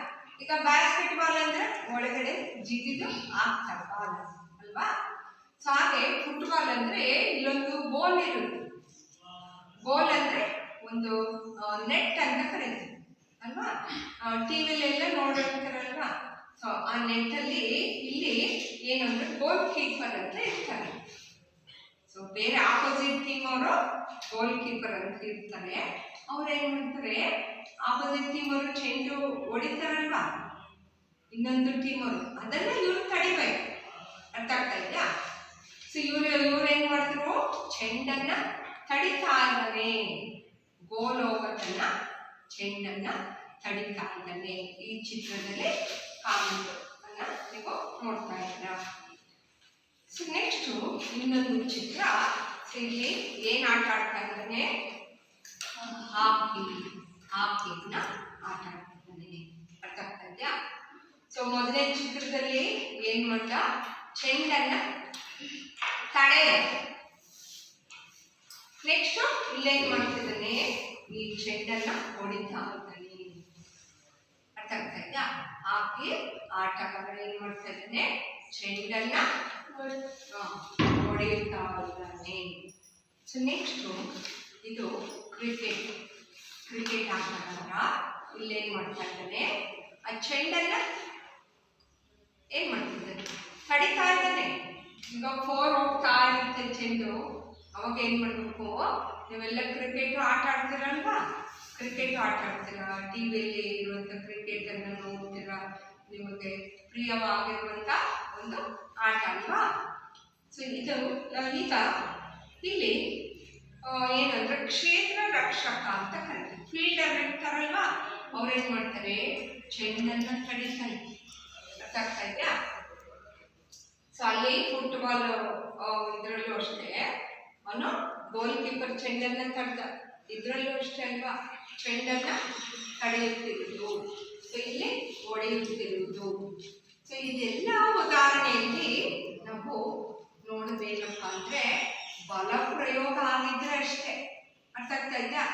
ಈಗ ಬ್ಯಾಸ್ಕೆಟ್ ಬಾಲ್ ಅಂದ್ರೆ ಒಳಗಡೆ ಜಿಗಿದು ಆಗ್ತಾರೆ ಬಾಲ್ ಅಲ್ವಾ. ಸೊ ಹಾಗೆ ಫುಟ್ಬಾಲ್ ಅಂದ್ರೆ ಇಲ್ಲೊಂದು ಗೋಲ್ ಇರುತ್ತೆ. ಗೋಲ್ ಅಂದ್ರೆ ಒಂದು ನೆಟ್ ಅಂತ ಕರೀತೀವಿ ಅಲ್ವಾ. ಟಿವಿಲೆಲ್ಲ ನೋಡಿರ್ತಾರಲ್ವಾ. ಸೊ ಆ ನೆಟ್ ಅಲ್ಲಿ ಇಲ್ಲಿ ಏನಂದ್ರೆ ಗೋಲ್ ಕೀಪರ್ ಅಂತ ಇರ್ತಾರೆ. ಸೊ ಬೇರೆ ಆಪೋಸಿಟ್ ಟೀಮ್ ಅವರು ಗೋಲ್ ಕೀಪರ್ ಅಂತ ಇರ್ತಾರೆ. ಅವ್ರು ಏನ್ ಮಾಡ್ತಾರೆ, ಆಪೋಸಿಟ್ ಟೀಮ್ ಅವರು ಚೆಂಡು ಹೊಡಿತಾರಲ್ವಾ ಇನ್ನೊಂದು ಟೀಮ್ ಅವರು, ಅದನ್ನ ಇವ್ರು ತಡಿಬೇಕು. ಅರ್ಥ ಆಗ್ತಾ ಇದೆಯಾ? ಸೊ ಇವ್ರು ಏನ್ ಮಾಡ್ತಾರೆ, ಚೆಂಡನ್ನ ತಡಿತಾ ಇದ್ದಾನೆ ಗೋಲ್ ಹೋಗೋದನ್ನ ಚೆಂಡನ್ನ ತಡಿತಾ ಇದ್ದಾನೆ. ಈ ಚಿತ್ರದಲ್ಲಿ ಕಾಣುವುದನ್ನ ನೀವು ನೋಡ್ತಾ ಇದ್ದೀರಾ. ಸೊ ನೆಕ್ಸ್ಟ್ ಇನ್ನೊಂದು ಚಿತ್ರ. ಇಲ್ಲಿ ಏನ್ ಆಟ ಆಡ್ತಾ ಇದ್ದಾನೆ? ಹಾಕಿನ ಆಟ ಆಡ್ತಿದ್ದಾನೆ. ಅರ್ಥ ಆಗ್ತಾ ಇದೆಯಾ? ಸೊ ಮೊದಲನೇ ಚಿತ್ರದಲ್ಲಿ ಏನ್ ಮಾಡ್ದ? ಚೆಂಡನ್ನ ತಡೆ. ನೆಕ್ಸ್ಟ್ ಇಲ್ಲೇನ್ ಮಾಡ್ತಿದ್ದಾನೆ? ಈ ಚೆಂಡನ್ನ ಹೊಡಿತಾ ಇದ್ದಾನೆ. ಅರ್ಥ ಆಗ್ತಾ ಇದೆಯಾ? ಹಾಕಿ ಆಟಗಾರ ಏನ್ ಮಾಡ್ತಾ ಇದ್ದಾನೆ? ಚೆಂಡನ್ನ ಹೊಡೆಯುತ್ತಾ ಇದ್ದಾನೆ. ಸೊ ನೆಕ್ಸ್ಟ್ ಇದು ಕ್ರಿಕೆಟ್ ಆಟಗಾರ ಇಲ್ಲೇನ್ ಮಾಡ್ತಾ ಇದ್ದಾನೆ? ಆ ಚೆಂಡನ್ನ ಏನ್ ಮಾಡ್ತಿದ್ದಾನೆ? ತಡಿತಾ ಇದ್ದಾನೆ. ಈಗ 4 ಹೋಗ್ತಾ ಇರುತ್ತೆ ಚೆಂಡು. ಅವಾಗ ಏನ್ ಮಾಡ್ಬೇಕು? ನೀವೆಲ್ಲ ಕ್ರಿಕೆಟ್ ಆಟ ಆಡ್ತೀರಲ್ವಾ? ಕ್ರಿಕೆಟ್ ಆಟ ಆಡ್ತೀರಾ, ಟಿವಿಯಲ್ಲಿ ಇರುವಂತ ಕ್ರಿಕೆಟ್ ಅನ್ನ ನೋಡ್ತೀರಾ, ನಿಮಗೆ ಪ್ರಿಯವಾಗಿರುವಂತ ಒಂದು ಆಟ ಅಲ್ವಾ? ಸೊ ಇದು ಈಗ ಇಲ್ಲಿ ಏನಂದ್ರೆ ಕ್ಷೇತ್ರ ರಕ್ಷಕ ಅಂತ ಕರೀತಾರೆ. ಫೀಲ್ಡರ್ ಇರ್ತಾರಲ್ವಾ, ಅವ್ರೇನ್ ಮಾಡ್ತಾರೆ? ಚೆಂಡನ್ನ ತಡಿತಾರೆ. ಅರ್ಥ ಆಗ್ತಾ ಇದೆಯಾ? ಸೊ ಅಲ್ಲಿ ಫುಟ್ಬಾಲ್ ಇದ್ರಲ್ಲೂ ಅಷ್ಟೇ ಅವನು ಗೋಲ್ ಕೀಪರ್ ಚೆಂಡನ್ನ ತಡ್ದ. ಇದ್ರಲ್ಲೂ ಅಷ್ಟೇ ಅಲ್ವಾ? ಚೆಂಡನ್ನ ತಡೆಯುತ್ತಿರುವುದು, ಸೊ ಇಲ್ಲಿ ಹೊಡೆಯುತ್ತಿರುವುದು. ಸೊ ಇದೆಲ್ಲ ಉದಾಹರಣೆಯಲ್ಲಿ ನಾವು ನೋಡಬೇಕಪ್ಪ ಅಂದ್ರೆ ಬಲ ಪ್ರಯೋಗ ಆಗಿದ್ರೆ ಅಷ್ಟೇ. ಅರ್ಥ ಆಗ್ತಾ ಇದೆಯಾ?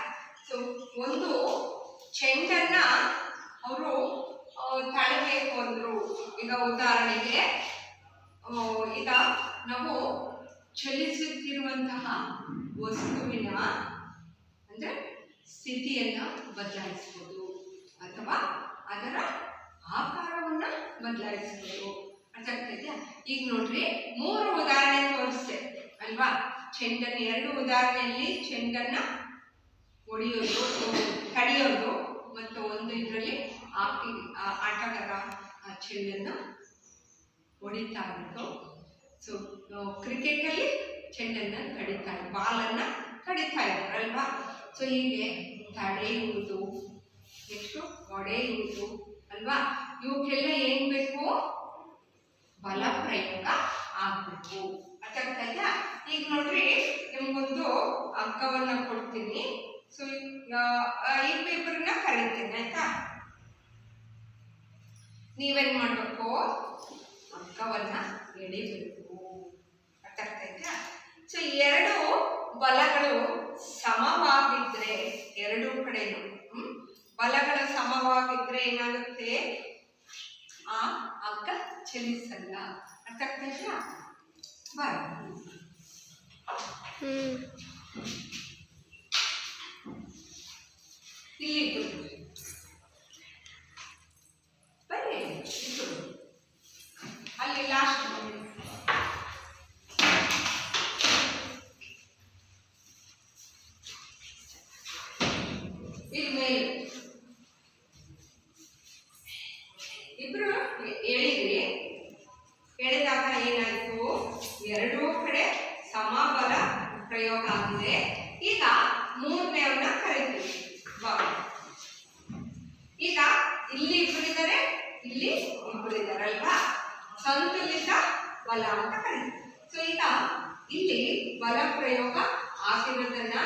ಸೊ ಒಂದು ಚೆಂಡನ್ನ ಅವರು ತಳ್ಳಬೇಕು ಅಂದ್ರು. ಈಗ ಉದಾಹರಣೆಗೆ ಈಗ ನಾವು ಚಲಿಸುತ್ತಿರುವಂತಹ ವಸ್ತುವಿನ ಅಂದ್ರೆ ಸ್ಥಿತಿಯನ್ನ ಬದಲಾಯಿಸಬಹುದು ಅಥವಾ ಅದರ ಆಕಾರವನ್ನ ಬದಲಾಯಿಸಬಹುದು. ಅರ್ಥ ಆಗ್ತಾ ಇದೆಯಾ? ಈಗ ನೋಡ್ರಿ 3 ಉದಾಹರಣೆ ತೋರಿಸ್ತೆ ಅಲ್ವಾ? ಚೆಂಡನ್ನ 2 ಉದಾಹರಣೆಯಲ್ಲಿ ಚೆಂಡನ್ನ ಹೊಡೆಯೋದು, ತಡೆಯೋದು, ಮತ್ತು ಒಂದು ಇದರಲ್ಲಿ ಆಟಗಾರ ಚೆಂಡನ್ನ ಹೊಡಿತಾ ಇರೋದು. ಸೊ ಕ್ರಿಕೆಟ್ ಅಲ್ಲಿ ಚೆಂಡನ್ನ ತಡಿತಾ ಇದ್ದಾರೆ, ಬಾಲನ್ನ ತಡಿತಾ ಇದ್ದಾರಲ್ವಾ? ಸೊ ಹೀಗೆ ತಡೆಯುವುದು, ನೆಕ್ಸ್ಟ್ ಹೊಡೆಯುವುದು ಅಲ್ವಾ? ಇವಕ್ಕೆಲ್ಲ ಏನ್ ಬೇಕು? ಬಲ ಪ್ರಯೋಗ ಆಗ್ಬೇಕು. ಅರ್ಥ ಆಗ್ತಾ ಇದೆಯಾ? ಈಗ ನೋಡ್ರಿ, ನಿಮ್ಗೊಂದು ಹಗ್ಗವನ್ನ ಕೊಡ್ತೀನಿ. ಸೊ ಈ ಪೇಪರ್ನ ಕರೀತೀನಿ, ಆಯ್ತಾ? ನೀವೇನ್ ಮಾಡ್ಬೇಕು? ಹಗ್ಗವನ್ನ ಎಳಿಬೇಕು. ಅರ್ಥ ಆಗ್ತಾ ಇದೆಯಾ? ಸೊ 2 ಬಲಗಳು ಸಮವಾಗಿದ್ರೆ, 2 ಕಡೆನು ಬಲಗಳು ಸಮವಾಗಿದ್ರೆ ಏನಾಗುತ್ತೆ? ಆ ಹಗ್ಗ ಚಲಿಸಲ್ಲ. ಅರ್ಥ ಆಗ್ತಾ ಇದೆಯಾ? ಇಲ್ಲಿ ಬರೀ ಅಲ್ಲಿ ಲಾಸ್ಟ್ ಇಲ್ಲಿ ಮೇಲೆ ಇಬ್ರು ಹೇಳಿದ್ರಿ. ಹೇಳಿದಾಗ ಏನಾಯ್ತು? 2 ಕಡೆ ಸಮಬಲ ಪ್ರಯೋಗ ಆಗಿದೆ. ಈಗ 3ನೇವನ್ನ ಕರೀತೀವಿ. ಈಗ ಇಲ್ಲಿ ಇಬ್ಬರಿದ್ದಾರೆ, ಇಲ್ಲಿ ಇಬ್ಬರಿದ್ದಾರಲ್ವಾ? ಸಂತುಲಿತ ಬಲ ಅಂತ ಕರೀತೀವಿ. ಸೊ ಈಗ ಇಲ್ಲಿ ಬಲ ಪ್ರಯೋಗ ಆಗಿರೋದನ್ನ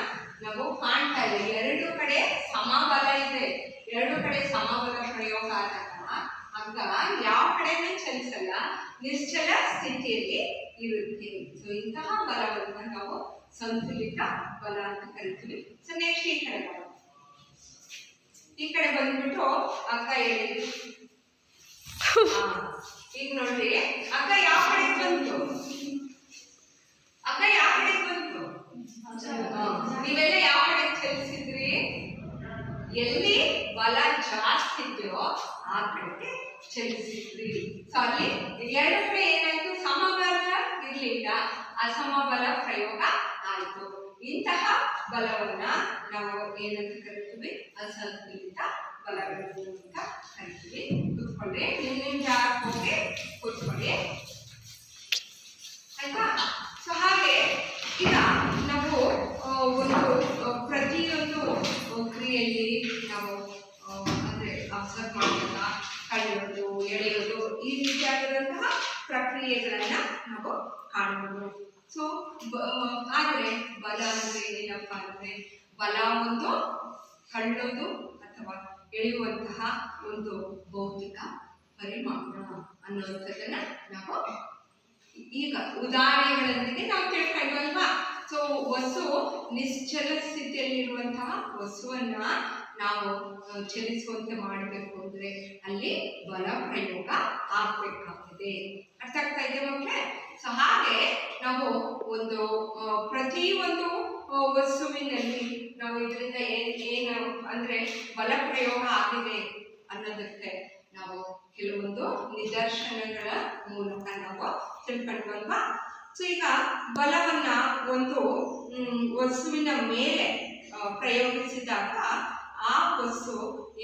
ನಾವು ಕಾಣ್ತಾ ಇದ್ದೇವೆ. 2 ಕಡೆ ಸಮಬಲ ಇದೆ. 2 ಕಡೆ ಸಮಬಲ ಪ್ರಯೋಗ ಆದಾಗ ಹಗ್ಗ ಯಾವ ಕಡೆನೂ ಚಲಿಸಲ್ಲ, ನಿಶ್ಚಲ ಸ್ಥಿತಿಯಲ್ಲಿ ಇರುತ್ತೆ. ಸೊ ಇಂತಹ ಬಲವನ್ನ ನಾವು ಸಂತುಲಿತ ಬಲ ಅಂತ ಕರಿತೀವಿ. ಸೊ ನೆಕ್ಸ್ಟ್ ಈ ಕಡೆ ಬಂದ್ಬಿಟ್ಟು ಹಗ್ಗ ಹೇಳಿದ್ವಿ. ಈಗ ನೋಡ್ರಿ, ಹಗ್ಗ ಯಾವ ಕಡೆ ಬಂತು? ಹಗ್ಗ ಯಾವ ಕಡೆ ಬಂತು? ನೀವೆಲ್ಲ ಯಾವ ಕಡೆ ಚಲಿಸಿದ್ರಿ? ಎಲ್ಲಿ ಬಲ ಜಾಸ್ತಿ ಇದೆಯೋ ಆ ಕಡೆಗೆ ಚಲಿಸಿದ್ರಿ. ಸೊ ಅಲ್ಲಿ 2 ಕಡೆ ಏನಾಯ್ತು? ಸಮಬಲ ಇರ್ಲಿಲ್ಲ, ಅಸಮಬಲ ಪ್ರಯೋಗ ಆಯ್ತು. ಇಂತಹ ಬಲವನ್ನ ನಾವು ಏನಂತ ಕರಿತೀವಿ? ಅಸಂತುಲಿತ ಬಲಗಳು ಅಂತ ಕರಿತೀವಿ. ಕೂತ್ಕೊಳ್ಳಿ, ನಿಮ್ ಜಾಗಕ್ಕೆ ಹೋಗಿ ಕೂತ್ಕೊಳ್ಳಿ, ಆಯ್ತಾ? ಸೊ ಹಾಗೆ ಈಗ ನಾವು ಒಂದು ಪ್ರತಿಯೊಂದು ಕ್ರಿಯೆಗಳನ್ನ ನಾವು ಕಾಣಬಹುದು. ಸೊ ಆದರೆ ಬಲ ಅಂದ್ರೆ ಏನಪ್ಪ ಅಂದ್ರೆ ಬಲ ಒಂದು ತಳ್ಳೋದು ಅಥವಾ ಎಳೆಯುವಂತಹ ಒಂದು ಭೌತಿಕ ಪರಿಮಾಣ ಅನ್ನುವಂಥದ್ದನ್ನ ನಾವು ಈಗ ಉದಾಹರಣೆಗಳೊಂದಿಗೆ ನಾವು ತಿಳ್ಕೊಂಡ್ವಲ್ವಾ. ಸೊ ವಸ್ತು ನಿಶ್ಚಲ ಸ್ಥಿತಿಯಲ್ಲಿರುವಂತಹ ವಸ್ತುವನ್ನ ನಾವು ಚಲಿಸುವಂತೆ ಮಾಡಬೇಕು ಅಂದ್ರೆ ಅಲ್ಲಿ ಬಲ ಪ್ರಯೋಗ ಆಗ್ಬೇಕಾಗ್ತದೆ. ಅರ್ಥ ಆಗ್ತಾ ಇದೆ ಮಕ್ಕಳೇ? ಸೊ ಹಾಗೆ ನಾವು ಒಂದು ಪ್ರತಿ ಒಂದು ವಸ್ತುವಿನಲ್ಲಿ ನಾವು ಇದರಿಂದ ಏನು ಅಂದ್ರೆ ಬಲ ಪ್ರಯೋಗ ಆಗಿದೆ ಅನ್ನೋದಕ್ಕೆ ನಾವು ಕೆಲವೊಂದು ನಿದರ್ಶನಗಳ ಮೂಲಕ ನಾವು ತಿಳ್ಕೊಂಡ್ವಲ್ವಾ. ಸೊ ಈಗ ಬಲವನ್ನ ಒಂದು ವಸ್ತುವಿನ ಮೇಲೆ ಪ್ರಯೋಗಿಸಿದಾಗ ಆ ವಸ್ತು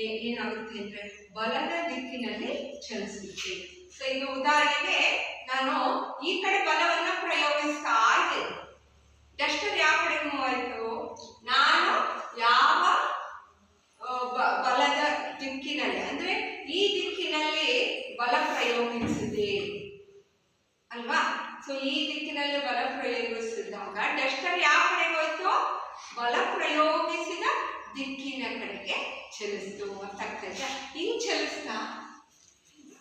ಏನಾಗುತ್ತೆ ಅಂದ್ರೆ ಬಲದ ದಿಕ್ಕಿನಲ್ಲಿ ಚಲಿಸುತ್ತೆ. ಸೊ ಈಗ ಉದಾಹರಣೆಗೆ ನಾನು ಈ ಕಡೆ ಬಲವನ್ನ ಪ್ರಯೋಗಿಸ್ತಾ ಇದ್ದೇನೆ. ಡಸ್ಟರ್ ಯಾವ ಕಡೆ ಮೂವ್ ಆಯ್ತು? ನಾನು ಯಾವ ಬಲದ ದಿಕ್ಕಿನಲ್ಲಿ ಅಂದ್ರೆ ಈ ದಿಕ್ಕಿನಲ್ಲಿ ಬಲ ಪ್ರಯೋಗಿಸಿದೆ ಅಲ್ವಾ. ಸೊ ಈ ದಿಕ್ಕಿನಲ್ಲಿ ಬಲ ಪ್ರಯೋಗಿಸಿದಾಗ ಡಸ್ಟರ್ ಯಾವ ಕಡೆಗೆ ಹೋಯ್ತು? ಬಲ ಪ್ರಯೋಗಿಸಿದ ದಿಕ್ಕಿನ ಕಡೆಗೆ ಚಲಿಸ್ತು. ಅರ್ಥ ಆಗ್ತದೆ? ಹಿಂಗ್ ಚಲಿಸ್ತಾ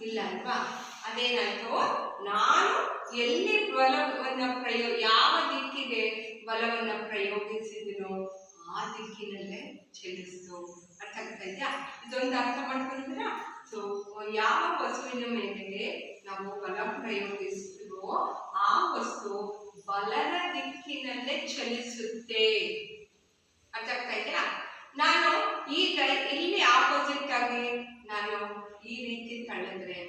ಇಲ್ಲ ಅಲ್ವಾ. ಅದೇನಾಯ್ತು, ನಾನು ಎಲ್ಲಿ ಬಲವನ್ನ ಯಾವ ದಿಕ್ಕಿಗೆ ಬಲವನ್ನ ಪ್ರಯೋಗಿಸಿದನೋ ಆ ದಿಕ್ಕಿನಲ್ಲೇ ಚಲಿಸ್ತು. ಅರ್ಥ ಆಗ್ತಾ ಇದೆಯಾ? ಇದೊಂದು ಅರ್ಥ ಮಾಡ್ಕೊಂಡ್ರ. ಸೊ ಯಾವ ವಸ್ತುವಿನ ಮೇಲೆ ನಾವು ಬಲ ಪ್ರಯೋಗಿಸ್ತೀವೋ ಆ ವಸ್ತು ಬಲದ ದಿಕ್ಕಿನಲ್ಲೇ ಚಲಿಸುತ್ತೆ. ಅರ್ಥ ಆಗ್ತಾ ಇದೆಯಾ? ನಾನು ಈಗ ಇಲ್ಲಿ ಆಪೋಸಿಟ್ ಆಗಿ ನಾನು ಈ ರೀತಿ ತಳ್ಳಿದ್ರೆ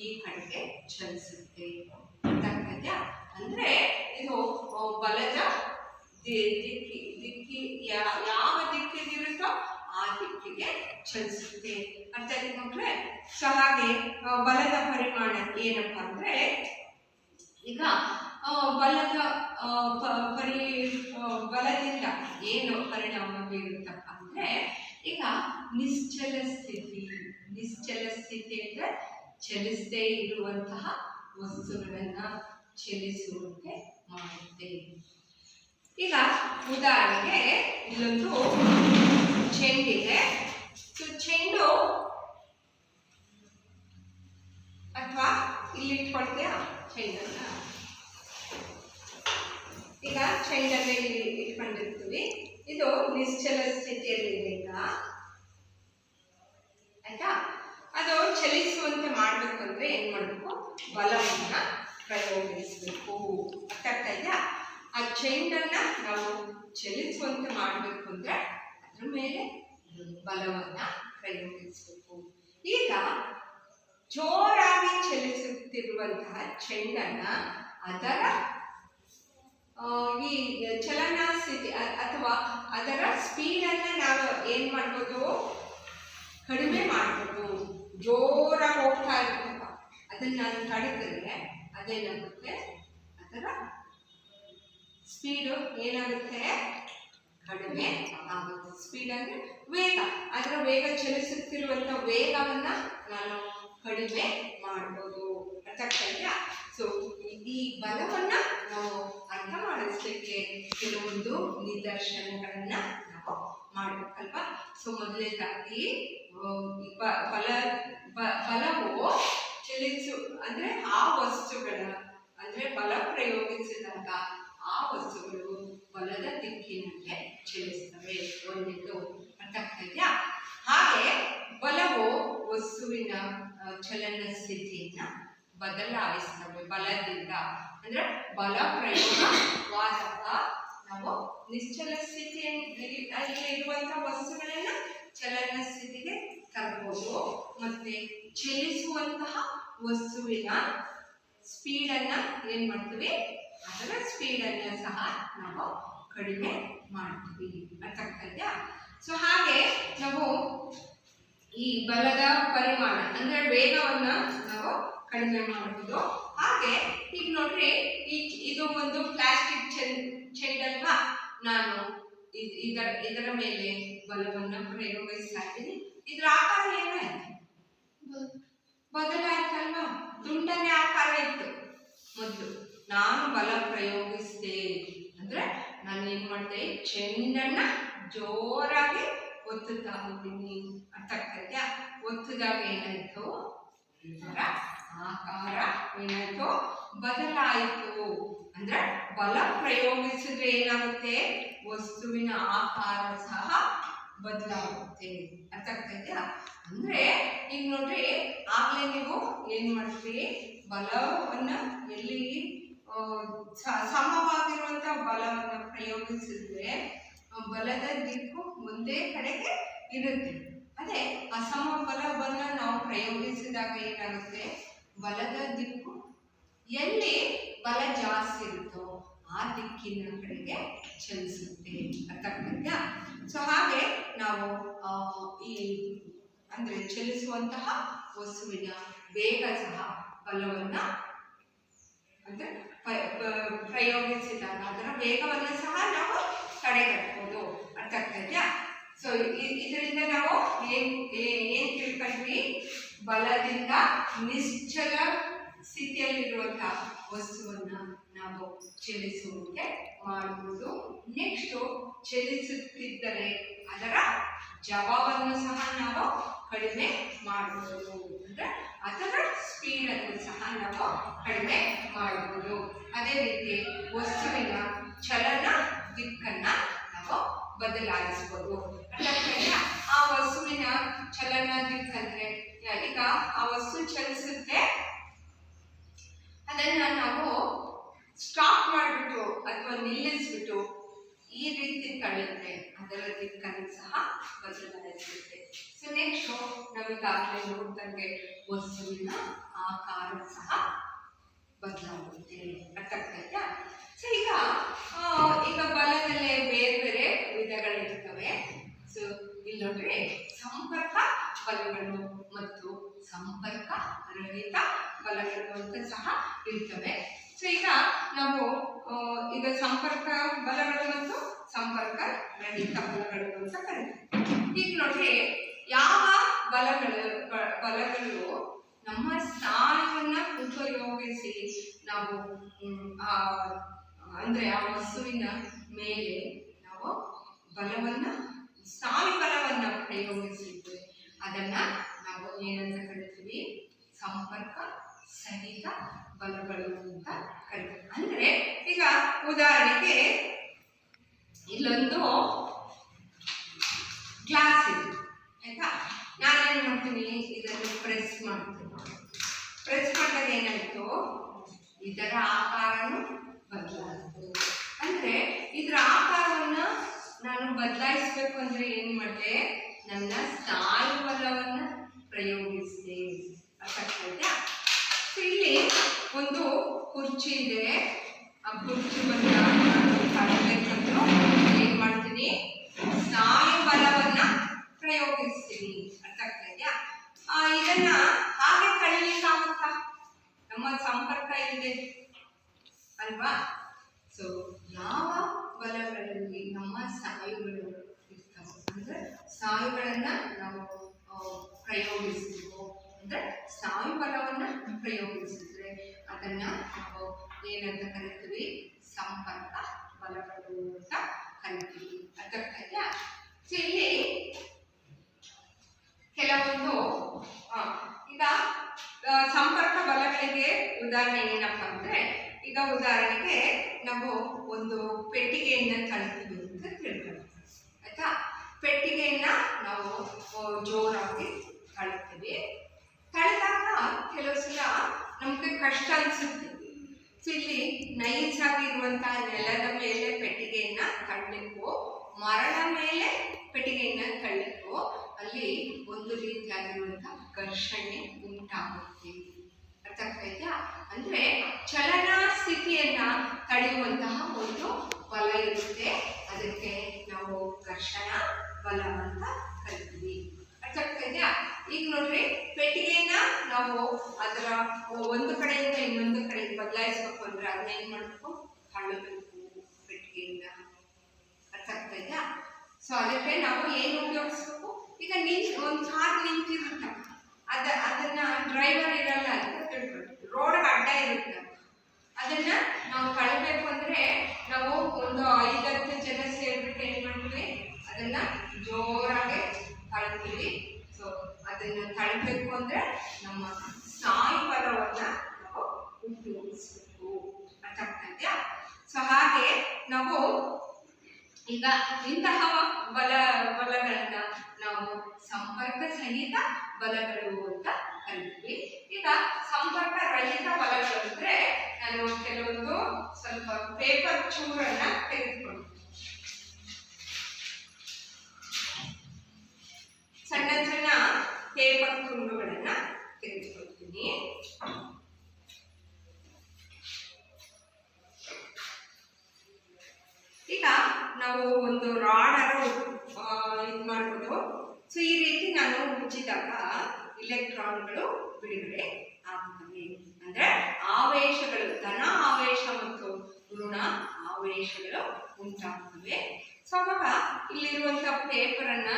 ಈ ಕಡೆಗೆ ಚಲಿಸುತ್ತೆ. ಅರ್ಥ ಆಗ್ತಾ ಇದೆಯಾ? ಅಂದ್ರೆ ಇದು ಬಲದ ದಿಕ್ಕಿ ಯಾವ ದಿಕ್ಕಿಗಿರುತ್ತೋ ಆ ದಿಕ್ಕಿಗೆ ಚಲಿಸುತ್ತೆ. ಅರ್ಥ ಆಯ್ತು ಮಕ್ಕಳೇ? ಸೊ ಹಾಗೆ ಬಲದ ಪರಿಮಾಣ ಏನಪ್ಪಾ ಅಂದ್ರೆ ಈಗ ಬಲದ ಬಲದಿಂದ ಏನು ಪರಿಣಾಮ ಬೀರುತ್ತಪ್ಪ ಅಂದ್ರೆ ಈಗ ನಿಶ್ಚಲ ಸ್ಥಿತಿ ಅಂದ್ರೆ ಚಲಿಸದೇ ಇರುವಂತಹ ವಸ್ತುಗಳನ್ನ ಚಲಿಸುವಂತೆ ಮಾಡುತ್ತೆ. ಈಗ ಉದಾಹರಣೆಗೆ ಇಲ್ಲೊಂದು ಚೆಂಡಿದೆ. ಸೊ ಚೆಂಡು ಅಥವಾ ಇಲ್ಲಿ ಇಟ್ಕೊಳ್ತೀಯಾ ಚೆಂಡನ್ನ? ಈಗ ಚೆಂಡನ್ನ ಇಲ್ಲಿ ಇಟ್ಕೊಂಡಿರ್ತೀವಿ. ಇದು ನಿಶ್ಚಲ ಸ್ಥಿತಿಯಲ್ಲಿದೆ ಈಗ ಆಯ್ತಾ. ಅದು ಚಲಿಸುವಂತೆ ಮಾಡ್ಬೇಕು ಅಂದ್ರೆ ಏನ್ ಮಾಡ್ಬೇಕು? ಬಲವನ್ನ ಪ್ರಯೋಗಿಸಬೇಕು. ಅರ್ಥ ಆಗ್ತಾ ಇದೆಯಾ? ಆ ಚೆಂಡನ್ನ ನಾವು ಚಲಿಸುವಂತೆ ಮಾಡಬೇಕು ಅಂದ್ರೆ ಅದ್ರ ಮೇಲೆ ಬಲವನ್ನ ಪ್ರಯೋಗಿಸಬೇಕು. ಈಗ ಜೋರಾಗಿ ಚಲಿಸುತ್ತಿರುವಂತಹ ಚೆಂಡನ್ನ ಅದರ ಈ ಚಲನಾ ಸ್ಥಿತಿ ಅಥವಾ ಅದರ ಸ್ಪೀಡನ್ನ ನಾವು ಏನ್ ಮಾಡ್ಬೋದು? ಕಡಿಮೆ ಮಾಡ್ಬೋದು. ಜೋರಾಗಿ ಹೋಗ್ತಾ ಇರ್ತಪ್ಪ, ಅದನ್ನ ನಾನು ತಡೆದ್ರೆ ಅದೇನಾಗುತ್ತೆ? ಅದರ ಸ್ಪೀಡು ಏನಾಗುತ್ತೆ? ಕಡಿಮೆ ಆಗುತ್ತೆ. ಸ್ಪೀಡ್ ಅಂದ್ರೆ ವೇಗ. ಅದರ ವೇಗ ಚಲಿಸುತ್ತಿರುವಂತ ವೇಗವನ್ನ ನಾನು ಕಡಿಮೆ ಮಾಡ್ಬೋದು. ಅರ್ಥ ಆಗ್ತಾ ಇದೆಯಾ? ಸೊ ಈ ಬಲವನ್ನ ನಾವು ಅರ್ಥ ಮಾಡಿಸ್ಲಿಕ್ಕೆ ಕೆಲವೊಂದು ನಿದರ್ಶನಗಳನ್ನ ನಾವು ಮಾಡ್ಬೇಕಲ್ವಾ. ಸೊ ಮೊದಲನೇದಾಗಿ ಬಲವು ಅಂದ್ರೆ ಆ ವಸ್ತುಗಳ ಅಂದ್ರೆ ಬಲ ಪ್ರಯೋಗಿಸಿದಾಗ ಆ ವಸ್ತುಗಳು ಬಲದ ದಿಕ್ಕಿನಲ್ಲೇ ಚಲಿಸ್ತವೆ. ಒಂದಿದ್ದು ಅರ್ಥ ಆಗ್ತಾ ಇದೆಯಾ? ಹಾಗೆ ಬಲವು ವಸ್ತುವಿನ ಚಲನ ಸ್ಥಿತಿಯನ್ನ ಬದಲಾಯಿಸ್ತವೆ ಬಲದಿಂದ. ಅಂದ್ರೆ ಬಲ ಪ್ರಯೋಗವಾದಾಗ ನಾವು ನಿಶ್ಚಲ ಸ್ಥಿತಿಯಲ್ಲಿ ಇರುವಂತಹ ವಸ್ತುಗಳನ್ನ ಚಲನ ಸ್ಥಿತಿಗೆ ತರಬಹುದು. ಮತ್ತೆ ಚಲಿಸುವಂತಹ ವಸ್ತುವಿನ ಸ್ಪೀಡನ್ನ ಏನ್ ಮಾಡ್ತೀವಿ? ಅದರ ಸ್ಪೀಡನ್ನ ಸಹ ನಾವು ಕಡಿಮೆ ಮಾಡ್ತೀವಿ. ಅರ್ಥ ಆಗ್ತಾ ಇದೆಯಾ? ಸೊ ಹಾಗೆ ನಾವು ಈ ಬಲದ ಪರಿಮಾಣ ಅಂದ್ರೆ ವೇಗವನ್ನ ನಾವು ಕಡಿಮೆ ಮಾಡಬಹುದು. ಹಾಗೆ ಈಗ ನೋಡ್ರಿ, ಇದು ಒಂದು ಪ್ಲಾಸ್ಟಿಕ್ ಚೆಂಡಲ್ವಾ. ನಾನು ಇದರ ಮೇಲೆ ಬಲವನ್ನ ಪ್ರಯೋಗಿಸ್ತಾ ಇದ್ದೀನಿ. ಇದ್ರ ಆಕಾರ ಏನಾಯ್ತು? ಬದಲಾಯ್ತಲ್ವಾ? ದುಂಡನೆ ಆಕಾರ ಇತ್ತು ಮೊದಲು ನಾನು ಬಲ ಪ್ರಯೋಗಿಸಿದೆ ಅಂದರೆ ನಾನು ಏನು ಮಾಡಿದೆ, ಚೆಂಡನ್ನ ಜೋರಾಗಿ ಒತ್ತುತ್ತಾ ಹೋಗ್ತೀನಿ. ಅರ್ಥ ಆಗ್ತೈತ್ಯಾ? ಒತ್ತಿದಾಗ ಏನಾಯ್ತು, ಇದರ ಆಕಾರ ಏನಾಯ್ತು, ಬದಲಾಯಿತು. ಅಂದ್ರೆ ಬಲ ಪ್ರಯೋಗಿಸಿದ್ರೆ ಏನಾಗುತ್ತೆ, ವಸ್ತುವಿನ ಆಕಾರ ಸಹ ಬದಲಾಗುತ್ತೆ. ಅರ್ಥ ಆಗ್ತೈತ್ಯಾ? ಅಂದ್ರೆ ಈಗ ನೋಡ್ರಿ, ಆಗ್ಲೇ ನೀವು ಏನ್ ಮಾಡ್ತೀರಿ, ಬಲವನ್ನ ಎಲ್ಲಿ ಸಮವಾಗಿರುವಂತ ಬಲವನ್ನ ಪ್ರಯೋಗಿಸಿದ್ರೆ ಬಲದ ದಿಕ್ಕು ಒಂದೇ ಕಡೆಗೆ ಇರುತ್ತೆ. ಅದೇ ಅಸಮ ಬಲವನ್ನ ನಾವು ಪ್ರಯೋಗಿಸಿದಾಗ ಏನಾಗುತ್ತೆ, ಬಲದ ದಿಕ್ಕು ಎಲ್ಲಿ ಬಲ ಜಾಸ್ತಿ ಇರುತ್ತೋ ಆ ದಿಕ್ಕಿನ ಕಡೆಗೆ ಚಲಿಸುತ್ತೆ. ಅರ್ಥ ಆಗ್ತೈತ್ಯಾ? ಸೊ ಹಾಗೆ ನಾವು ಈ ಅಂದ್ರೆ ಚಲಿಸುವಂತಹ ವಸ್ತುವಿನ ವೇಗ ಸಹ ಬಲವನ್ನ ಅಂದ್ರೆ ಪ್ರಯೋಗಿಸಿದಾಗ ಅದರ ವೇಗವನ್ನು ಸಹ ನಾವು ತಡೆಗಟ್ಟಬಹುದು. ಅರ್ಥ ಆಗ್ತೈತ್ಯಾ? ಸೊ ಇದರಿಂದ ನಾವು ಏನ್ ತಿಳ್ಕೊಂಡ್ವಿ, ಬಲದಿಂದ ನಿಶ್ಚಲ ಸ್ಥಿತಿಯಲ್ಲಿರುವಂತಹ ವಸ್ತುವನ್ನ ನಾವು ಚಲಿಸುವಂತೆ ಮಾಡಬಹುದು. ನೆಕ್ಸ್ಟ್, ಚಲಿಸುತ್ತಿದ್ದರೆ ಅದರ ಜವಾವನ್ನು ಸಹ ನಾವು ಕಡಿಮೆ ಮಾಡಬಹುದು. ಅಂದ್ರೆ ಅದರ ಸ್ಪೀಡ್ ಅನ್ನು ಸಹ ನಾವು ಕಡಿಮೆ ಮಾಡಬಹುದು. ಅದೇ ರೀತಿ ವಸ್ತುವಿನ ಚಲನ ದಿಕ್ಕನ್ನ ನಾವು ಬದಲಾಯಿಸಬಹುದು. ಆ ವಸ್ತುವಿನ ಚಲನ ದಿಕ್ಕಂದ್ರೆ ಈಗ ಆ ವಸ್ತು ಚಲಿಸುತ್ತೆ, ಅದನ್ನ ನಾವು ಸ್ಟಾಪ್ ಮಾಡಿಬಿಟ್ಟು ಅಥವಾ ನಿಲ್ಲಿಸ್ಬಿಟ್ಟು ಈ ರೀತಿ ತಳ್ಳಿದ್ರೆ ಅದರ ದಿಕ್ಕನ್ನು ಸಹ ಬದಲಾಯಿಸುತ್ತೆ. ಸೊ ನೆಕ್ಸ್ಟ್, ನಾವೀಗಾಗಲೇ ನೋಡಿದಂಗೆ ವಸ್ತುವಿನ ಆಕಾರ ಸಹ ಬದಲಾಗುತ್ತೆ. ಅರ್ಥ ಆಗ್ತೈತಾ? ಸೊ ಈಗ ಬಲದಲ್ಲೇ ಬೇರೆ ಬೇರೆ ವಿಧಗಳಿರ್ತವೆ. ಸೊ ಇಲ್ಲಿ ನೋಡ್ರಿ, ಸಂಪರ್ಕ ಬಲಗಳು ಮತ್ತು ಸಂಪರ್ಕ ರಹಿತ ಬಲಗಳು ಅಂತ ಸಹ ಇರ್ತವೆ. ಸೊ ಈಗ ನಾವು ಈಗ ಸಂಪರ್ಕ ಬಲಗಳು ಮತ್ತು ಸಂಪರ್ಕ ರಹಿತ ಬಲಗಳು ಅಂತ ಕರೀತೀವಿ. ಈಗ ನೋಡ್ರಿ, ಯಾವ ಬಲಗಳು ನಮ್ಮ ಸ್ನಾಯುವನ್ನ ಉಪಯೋಗಿಸಿ ನಾವು ಅಂದ್ರೆ ಆ ವಸ್ತುವಿನ ಮೇಲೆ ನಾವು ಬಲವನ್ನ ಸ್ನಾಯು ಬಲವನ್ನ ಪ್ರಯೋಗಿಸಿದ್ವಿ, ಅದನ್ನ ನಾವು ಏನಂತ ಕರಿತೀವಿ, ಸಂಪರ್ಕ ಸಹಿತ ಬಲಗಳು ಅಂತ ಕರಿತೀವಿ. ಅಂದ್ರೆ ಈಗ ಉದಾಹರಣೆಗೆ ಇಲ್ಲೊಂದು ಗ್ಲಾಸ್ ಇದೆ ಆಯ್ತಾ, ನಾನೇನ್ ಮಾಡ್ತೀನಿ, ಇದನ್ನು ಪ್ರೆಸ್ ಮಾಡ್ತೀನಿ. ಪ್ರೆಸ್ ಮಾಡಿದಾಗ ಏನಾಯ್ತು, ಇದರ ಆಕಾರನು ಬದಲಾಯಿತು. ಅಂದ್ರೆ ಇದರ ಆಕಾರವನ್ನ ನಾನು ಬದಲಾಯಿಸ್ಬೇಕು ಅಂದ್ರೆ ಏನ್ ಮಾಡಿದೆ, ನನ್ನ ಸ್ನಾಯು ಬಲವನ್ನ ಪ್ರಯೋಗಿಸಿದೆ. ಅರ್ಥ ಆಗ್ತೈತಾ? ಇಲ್ಲಿ ಒಂದು ಕುರ್ಚಿ ಇದೆ, ಆ ಕುರ್ಚಿ ಬಂದ ತಡಬೇಕಂದ್ರೆ ಏನ್ ಮಾಡ್ತೀನಿ, ಸ್ನಾಯು ಬಲವನ್ನ ಪ್ರಯೋಗಿಸ್ತೀನಿ. ಅರ್ಥ ಆಗ್ತೈತಾ? ಇದನ್ನ ಹಾಗೆ ಕಳೀಲಿಕ್ಕಾಗುತ್ತಾ? ನಮ್ಮ ಸಂಪರ್ಕ ಇದೆ ಅಲ್ವಾ? ಸೊ ಯಾವ ಬಲಗಳಲ್ಲಿ ನಮ್ಮ ಸ್ನಾಯುಗಳು ಇರ್ತವೆ ಅಂದ್ರೆ ಸ್ನಾಯುಗಳನ್ನ ನಾವು ಪ್ರಯೋಗಿಸಿದ್ವು ಅಂದ್ರೆ ಸ್ನಾಯು ಬಲವನ್ನ ಪ್ರಯೋಗಿಸಿದ್ರೆ ಅದನ್ನ ನಾವು ಏನಂತ ಕರಿತೀವಿ, ಸಂಪರ್ಕ ಬಲಗಳು ಅಂತ ಕರಿತೀವಿ. ಅರ್ಥ ಆಗ್ತೈತಾ? ಸೊ ಇಲ್ಲಿ ಕೆಲವೊಂದು ಈಗ ಸಂಪರ್ಕ ಬಲಗಳಿಗೆ ಉದಾಹರಣೆ ಏನಪ್ಪಾ ಅಂದ್ರೆ, ಈಗ ಉದಾಹರಣೆಗೆ ನಾವು ಒಂದು ಪೆಟ್ಟಿಗೆಯನ್ನ ತಳ್ತೀವಿ ಅಂತ ತಿಳ್ಕೊಳ್ಳಿ ಆಯ್ತಾ. ಪೆಟ್ಟಿಗೆಯನ್ನ ನಾವು ಜೋರಾಗಿ ತಳ್ತೀವಿ. ತಳ್ಳಿದಾಗ ಕೆಲವು ಸಲ ನಮ್ಗೆ ಕಷ್ಟ ಅನ್ಸುತ್ತೆ. ಸೊ ಇಲ್ಲಿ ನೈಸಾಗಿರುವಂತಹ ನೆಲದ ಮೇಲೆ ಪೆಟ್ಟಿಗೆಯನ್ನ ತಳ್ಳಲಿಕ್ಕೂ ಮರಳ ಮೇಲೆ ಪೆಟ್ಟಿಗೆಯನ್ನ ತಳ್ಳಲಿಕ್ಕೂ ಅಲ್ಲಿ ಒಂದು ರೀತಿಯಾಗಿರುವಂತಹ ಘರ್ಷಣೆ ಉಂಟಾಗುತ್ತೆ. ಅರ್ಥ ಆಗ್ತೈತಾ? ಅಂದ್ರೆ ಚಲನಾ ಸ್ಥಿತಿಯನ್ನ ತಡೆಯುವಂತಹ ಒಂದು ಬಲ ಇರುತ್ತೆ, ಅದಕ್ಕೆ ನಾವು ಘರ್ಷಣ ಬಲ ಅಂತ ಕರಿತೀವಿ. ಅರ್ಥ ಆಗ್ತೈತಾ? ಈಗ ನೋಡ್ರಿ, ಪೆಟ್ಟಿಗೆಯನ್ನ ನಾವು ಅದರ ಒಂದು ಕಡೆಯಿಂದ ಇನ್ನೊಂದು ಕಡೆಗೆ ಬದಲಾಯಿಸ್ಬೇಕು ಅಂದ್ರೆ ಅದನ್ನ ಏನ್ ಮಾಡ್ಬೇಕು, ತಳ್ಳಬೇಕು ಪೆಟ್ಟಿಗೆಯಿಂದ. ಅರ್ಥ ಆಗ್ತೈತಾ? ಸೊ ಅದಕ್ಕೆ ನಾವು ಏನು ಉಪಯೋಗಿಸ್ಬೇಕು, ಈಗ ಒಂದು ಕಾರ್ ನಿಂತಿರುತ್ತೆ, ಅದನ್ನ ಡ್ರೈವರ್ ಇರಲ್ಲ ಅಂತ ತಿಳ್ಕೊಳ್ಳಿ, ರೋಡ್ ಅಡ್ಡ ಇರುತ್ತೆ, ಅದನ್ನ ನಾವು ಕಳಬೇಕು ಅಂದ್ರೆ ನಾವು ಒಂದು 5-10 ಜನ ಸೇರ್ಬಿಟ್ಟು ಏನ್ ಮಾಡ್ತೀವಿ, ಅದನ್ನ ಜೋರಾಗಿ ತಳ್ತೀವಿ. ಸೊ ಅದನ್ನ ತಳ್ಬೇಕು ಅಂದ್ರೆ ನಮ್ಮ ಸ್ನಾಯು ಬಲವನ್ನ ನಾವು ಉಪಯೋಗಿಸಬೇಕು. ಅರ್ಥ ಆಗ್ತಾ ಇದೆಯಾ? ಸೊ ಹಾಗೆ ನಾವು ಈಗ ಇಂತಹ ಬಲಗಳನ್ನ ನಾವು ಸಂಪರ್ಕ ಸಹಿತ ಬಲಗಳು ಅಂತ ಕರಿತೀವಿ. ಈಗ ಸಂಪರ್ಕ ರಹಿತ ಬಲಗಳು ಅಂದ್ರೆ ನಾನು ಕೆಲವೊಂದು ಸ್ವಲ್ಪ ಪೇಪರ್ ಚೂರನ್ನ ತೆಗೆದುಕೊಂಡು ಸಣ್ಣ ಸಣ್ಣ ಪೇಪರ್ ತುಂಡುಗಳನ್ನ ತೆಗೆದುಕೊಳ್ತೀನಿ. ಈಗ ನಾವು ಒಂದು ರಾಡ್ ಇದು ಮಾಡ್ಬೋದು. ಸೊ ಈ ರೀತಿ ನಾನು ಮುಚ್ಚಿದಾಗ ಇಲೆಕ್ಟ್ರಾನ್ಗಳು ಬಿಡುಗಡೆ ಆಗುತ್ತವೆ. ಅಂದ್ರೆ ಆವೇಶಗಳು, ಧನ ಆವೇಶ ಮತ್ತು ಋಣ ಆವೇಶಗಳು ಉಂಟಾಗುತ್ತವೆ. ಸೊ ಅವಾಗ ಇಲ್ಲಿರುವಂತ ಪೇಪರ್ ಅನ್ನ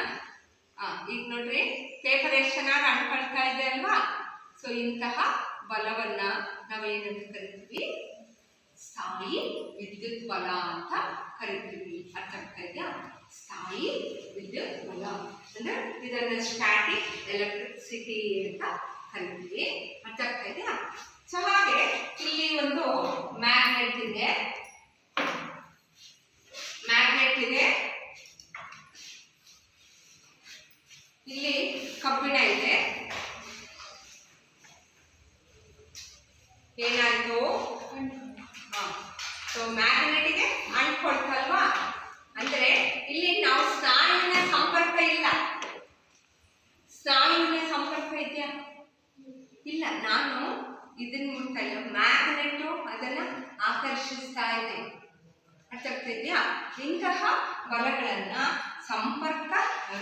ಈಗ ನೋಡ್ರಿ, ಪೇಪರ್ ಎಷ್ಟು ಚೆನ್ನಾಗಿ ಅಂಟ್ಕೊಳ್ತಾ ಇದೆ ಅಲ್ವಾ? ಸೊ ಇಂತಹ ಬಲವನ್ನ ನಾವೇನಂತ ಕರಿತೀವಿ, ಸ್ಥಾಯಿ ವಿದ್ಯುತ್ ಬಲ ಅಂತ ಕರಿತೀವಿ. ಅರ್ಥ ಆಗ್ತಾ ಇದೆಯಾ? ಸ್ಥಾಯಿ ವಿದ್ಯುತ್ ಬಲ ಅಂದ್ರೆ ಇದನ್ನ ಸ್ಟ್ಯಾಟಿಕ್ ಎಲೆಕ್ಟ್ರಿಸಿಟಿ ಅಂತ ಕರಿತೀವಿ. ಅರ್ಥ ಆಗ್ತಾ ಇದೆಯಾ? ಸೊ ಹಾಗೆ ಇಲ್ಲಿ ಒಂದು ಮ್ಯಾಗ್ನೆಟ್ ಇದೆ, ಇಲ್ಲಿ ಕಬ್ಬಿಣ ಇದೆ. ಏನಾಯ್ತು? ಸೊ ಮ್ಯಾಗ್ನೆಟಿಗೆ ಅಂಟ್ಕೊಳ್ತಲ್ವಾ? ಅಂದ್ರೆ ಇಲ್ಲಿ ನಾವು ಸ್ನಾಯುವಿನ ಸಂಪರ್ಕ ಇಲ್ಲ. ಸ್ನಾಯುವಿನ ಸಂಪರ್ಕ ಇದೆಯಾ? ಇಲ್ಲ. ನಾನು ಇದನ್ನ ಮುಟ್ತಾ ಇಲ್ಲ, ಮ್ಯಾಗ್ನೆಟ್ ಅದನ್ನ ಆಕರ್ಷಿಸ್ತಾ ಇದೆ. ಅರ್ಥ ಆಗ್ತಾ ಇದೆಯಾ? ಇಂತಹ ಬಲಗಳನ್ನ ಸಂಪರ್ಕ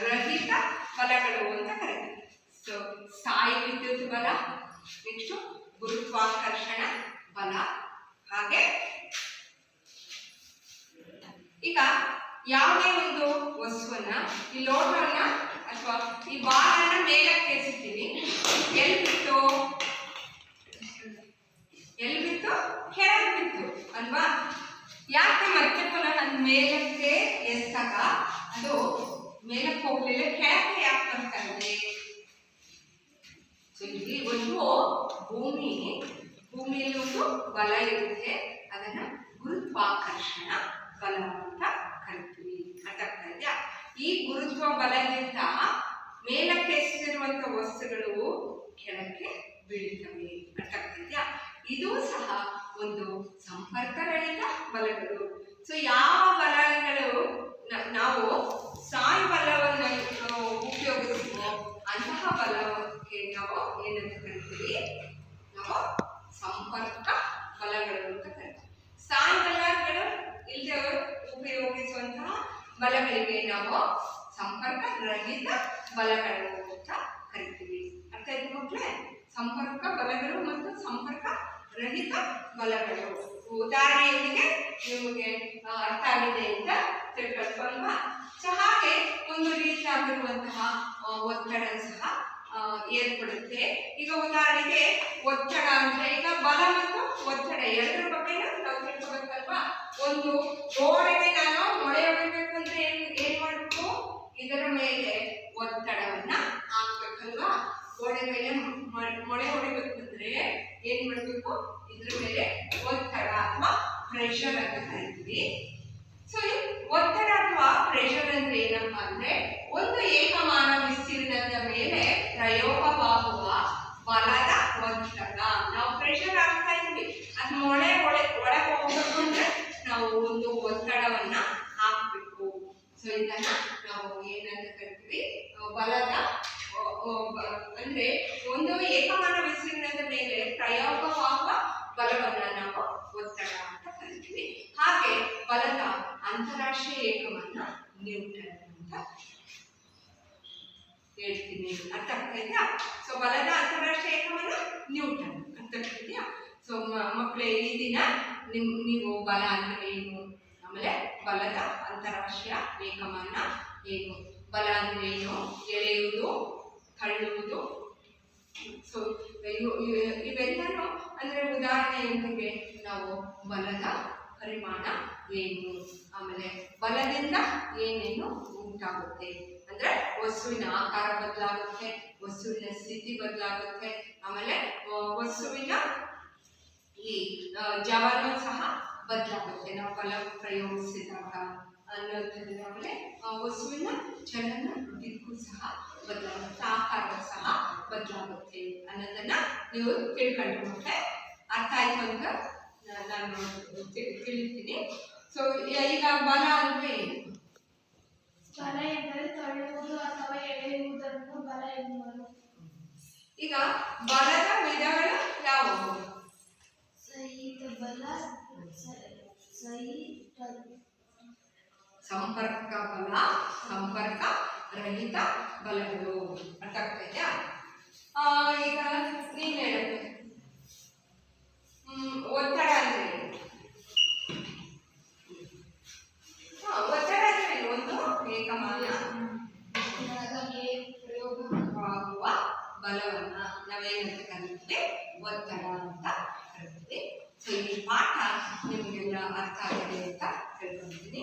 ರಹಿತ ಬಲಗಳು ಅಂತ ಕರೀತೀವಿ. ಸೊ ಸ್ಥಾಯಿ ವಿದ್ಯುತ್ ಬಲ, ನೆಕ್ಸ್ಟ್ ಗುರುತ್ವಾಕರ್ಷಣ ಬಲ. ಹಾಗೆ ಈಗ ಯಾವುದೇ ಒಂದು ವಸ್ತುವನ್ನ, ಈ ಲೋಟವನ್ನ ಅಥವಾ ಈ ಬಾಲನ್ನ ಮೇಲಕ್ಕೆ ಎಸಿತೀವಿ, ಎಲ್ಲಿ ಬಿತ್ತು ಕೆಳಗೆ ಬಿತ್ತು ಅಲ್ವಾ? ಯಾಕೆ ಮತ್ತೆ ಪುನಃ ಮೇಲಕ್ಕೆ ಎಸ್ದಾಗ ಅದು ಮೇಲಕ್ಕೆ ಹೋಗ್ಲಿಲ್ಲ, ಕೆಳಕ್ಕೆ ಯಾಕೆ ಬರ್ತಾ ಇದೆ? ಸೊ ಇಲ್ಲಿ ಒಂದು ಭೂಮಿಯಲ್ಲಿ ಒಂದು ಬಲ ಇರುತ್ತೆ, ಅದನ್ನ ಗುರುತ್ವಾಕರ್ಷಣ ಬಲ ಅಂತ ಕರಿತೀವಿ. ಅರ್ಥ ಆಗ್ತಾ ಇದೆಯಾ? ಈ ಗುರುತ್ವ ಬಲದಿಂದ ಮೇಲಕ್ಕೆ ಎಸೆದಿರುವಂತ ವಸ್ತುಗಳು ಕೆಳಕ್ಕೆ ಬೀಳುತ್ತವೆ. ಅರ್ಥ ಆಗ್ತಾ ಇದೆಯಾ? ಇದು ಸಹ ಒಂದು ಸಂಪರ್ಕ ರಹಿತ ಬಲಗಳು. ಸೊ ಯಾವ ಬಲಗಳು ನಾವು ಸ್ನಾಯು ಬಲವನ್ನು ಉಪಯೋಗಿಸುವ ಅಂತಹ ಬಲಕ್ಕೆ ನಾವು ಏನಂತ ಕರಿತೀವಿ, ನಾವು ಸಂಪರ್ಕ ಬಲಗಳು ಅಂತ ಕರಿತೀವಿ. ಸ್ನಾಯು ಬಲಗಳು ಇಲ್ಲದೆ ಉಪಯೋಗಿಸುವಂತಹ ಬಲಗಳಿಗೆ ನಾವು ಸಂಪರ್ಕ ರಹಿತ ಬಲಗಳು ಅಂತ ಕರಿತೀವಿ. ಅರ್ಥ ಆಯ್ತು ಮಕ್ಕಳೇ? ಸಂಪರ್ಕ ಬಲಗಳು ಮತ್ತು ಸಂಪರ್ಕ ರಹಿತ ಬಲಗಳು ಉದಾಹರಣೆಯೊಂದಿಗೆ ನಿಮಗೆ ಅರ್ಥ ಆಗಿದೆ ಅಂತ ತಿಳ್ಕೊಳ್ವಾ? ಸೊ ಹಾಗೆ ಒಂದು ರೀತಿಯಾಗಿರುವಂತಹ ಒತ್ತಡ ಸಹ ಏರ್ಪಡುತ್ತೆ. ಈಗ ಉದಾಹರಣೆಗೆ ಒತ್ತಡ ಅಂದ್ರೆ, ಈಗ ಬಲ ಮತ್ತು ಒತ್ತಡ ಎರಡರ ಬಗ್ಗೆ ನಾವು ತಿಳ್ಕೊಬೇಕಲ್ವಾ? ಒಂದು ಗೋಡೆಗೆ ನಾನು ಮೊಳೆ ಹೊಡಿಬೇಕು ಅಂದ್ರೆ ಏನ್ ಮಾಡ್ಬೇಕು? ಇದರ ಮೇಲೆ ಒತ್ತಡವನ್ನ ಹಾಕ್ಬೇಕಲ್ವಾ? ಗೋಡೆ ಮೇಲೆ ಮೊಳೆ ಹೊಡಿಬೇಕಂದ್ರೆ ಏನ್ ಮಾಡ್ಬೇಕು? ಇದ್ರ ಮೇಲೆ ಒತ್ತಡ ಅಥವಾ ಪ್ರೆಷರ್ ಅಂತ ಕರಿತೀವಿ. ಸೊ ಒತ್ತಡ ಅಥವಾ ಪ್ರೆಷರ್ ಅಂದ್ರೆ ಏನಪ್ಪಾ ಅಂದ್ರೆ, ಒಂದು ಏಕಮಾನ ವಿಸ್ತೀರ್ಣದ ಮೇಲೆ ಪ್ರಯೋಗವಾಗುವ ಬಲದ ಒತ್ತಡ. ನಾವು ಪ್ರೆಷರ್ ಆಗ್ತಾ ಇದ್ವಿ, ಅದು ಒಳಗೆ ಹೋಗ್ಬೇಕು ಅಂದ್ರೆ ನಾವು ಒಂದು ಒತ್ತಡವನ್ನ ಹಾಕ್ಬೇಕು. ಸೊ ಇದನ್ನ ನಾವು ಏನಂತ ಕರಿತೀವಿ? ಬಲದ ಅಂದ್ರೆ ಒಂದು ಏಕಮಾನ ವಿಸ್ತೀರ್ಣದ ಮೇಲೆ ಪ್ರಯೋಗವಾಗುವ ಬಲವನ್ನ ನಾವು ಒತ್ತಡ ಅಂತ ಕರಿತೀವಿ. ಹಾಗೆ ಬಲದ ಅಂತಾರಾಷ್ಟ್ರೀಯ ಏಕಮಾನ ನ್ಯೂಟನ್ ಅಂತ ಹೇಳ್ತೀನಿ. ಅರ್ಥ ಆಗ್ತಾ ಇದೆಯಾ? ಸೊ ಬಲದ ಅಂತಾರಾಷ್ಟ್ರೀಯ ಏಕಮಾನ ನ್ಯೂಟನ್ ಅಂತ ಹೇಳ್ತೀಯಾ? ಸೊ ಮಕ್ಕಳೇ, ಈ ದಿನ ನೀವು ಬಲ ಅಂದ್ರೆ ಏನು, ಆಮೇಲೆ ಬಲದ ಅಂತಾರಾಷ್ಟ್ರೀಯ ಏಕಮಾನ ಏನು, ಬಲ ಅಂದ್ರೆ ಏನು, ಎಳೆಯುವುದು, ತಳ್ಳುವುದು, ಸೊ ಇವೆಲ್ಲನೂ ಅಂದರೆ ಉದಾಹರಣೆಯೊಂದಿಗೆ ನಾವು ಬಲದ ಪರಿಮಾಣ ಏನು, ಆಮೇಲೆ ಬಲದಿಂದ ಏನೇನು ಉಂಟಾಗುತ್ತೆ ಅಂದರೆ ವಸ್ತುವಿನ ಆಕಾರ ಬದಲಾಗುತ್ತೆ, ವಸ್ತುವಿನ ಸ್ಥಿತಿ ಬದಲಾಗುತ್ತೆ, ಆಮೇಲೆ ವಸ್ತುವಿನ ಈ ಜವನೂ ಸಹ ಬದಲಾಗುತ್ತೆ ನಾವು ಬಲ ಪ್ರಯೋಗಿಸಿದಾಗ ಅನ್ನೋದ್ರಿಂದ. ಆಮೇಲೆ ವಸ್ತುವಿನ ಚಲನ ದಿಕ್ಕು ಸಹ ಬದಲಾಗುತ್ತೆ, ಆಕಾರ ಸಹ ಬದಲಾಗುತ್ತೆ ಅನ್ನೋದನ್ನ ನೀವು ತಿಳ್ಕೊಂಡ್ರೆ ಅರ್ಥ ಆಯ್ತು ಅಂತ ನಾನು ತಿಳಿತೀನಿ. ಸೊ ಈಗ ಬಲ ಅಂದ್ರೆ ಏನು? ಬಲ ಎಂದರೆ ತಳ್ಳುವುದು ಅಥವಾ ಎಳೆಯುವುದನ್ನು ಬಲ ಎನ್ನುವರು. ಈಗ ಬಲದ ವಿಧಗಳು ಯಾವುವು? ಸಹಿತ ಬಲ, ಸಂಪರ್ಕ ಬಲ, ಸಂಪರ್ಕ ರಹಿತ ಬಲಗಳು. ಅರ್ಥ ಆಗ್ತಾ ಇದೆಯಾ? ಈಗ ನೀನ್ ಹೇಳುತ್ತೆ ಒತ್ತಡ ಅಂದ್ರೆ ಒತ್ತಡ ಅಂದ್ರೆ ಒಂದು ಏಕಮಾನ ಪ್ರಯೋಗವಾಗುವ ಬಲವನ್ನ ನಾವೇನಂತ ಕರೀತೀವಿ? ಒತ್ತಡ ಅಂತ ಕರೀತೀವಿ. ಸೊ ಈ ಪಾಠ ನಿಮಗೆಲ್ಲ ಅರ್ಥ ಆಗಿದೆ ಅಂತ ತಿಳ್ಕೊಂಡಿದ್ದೀನಿ.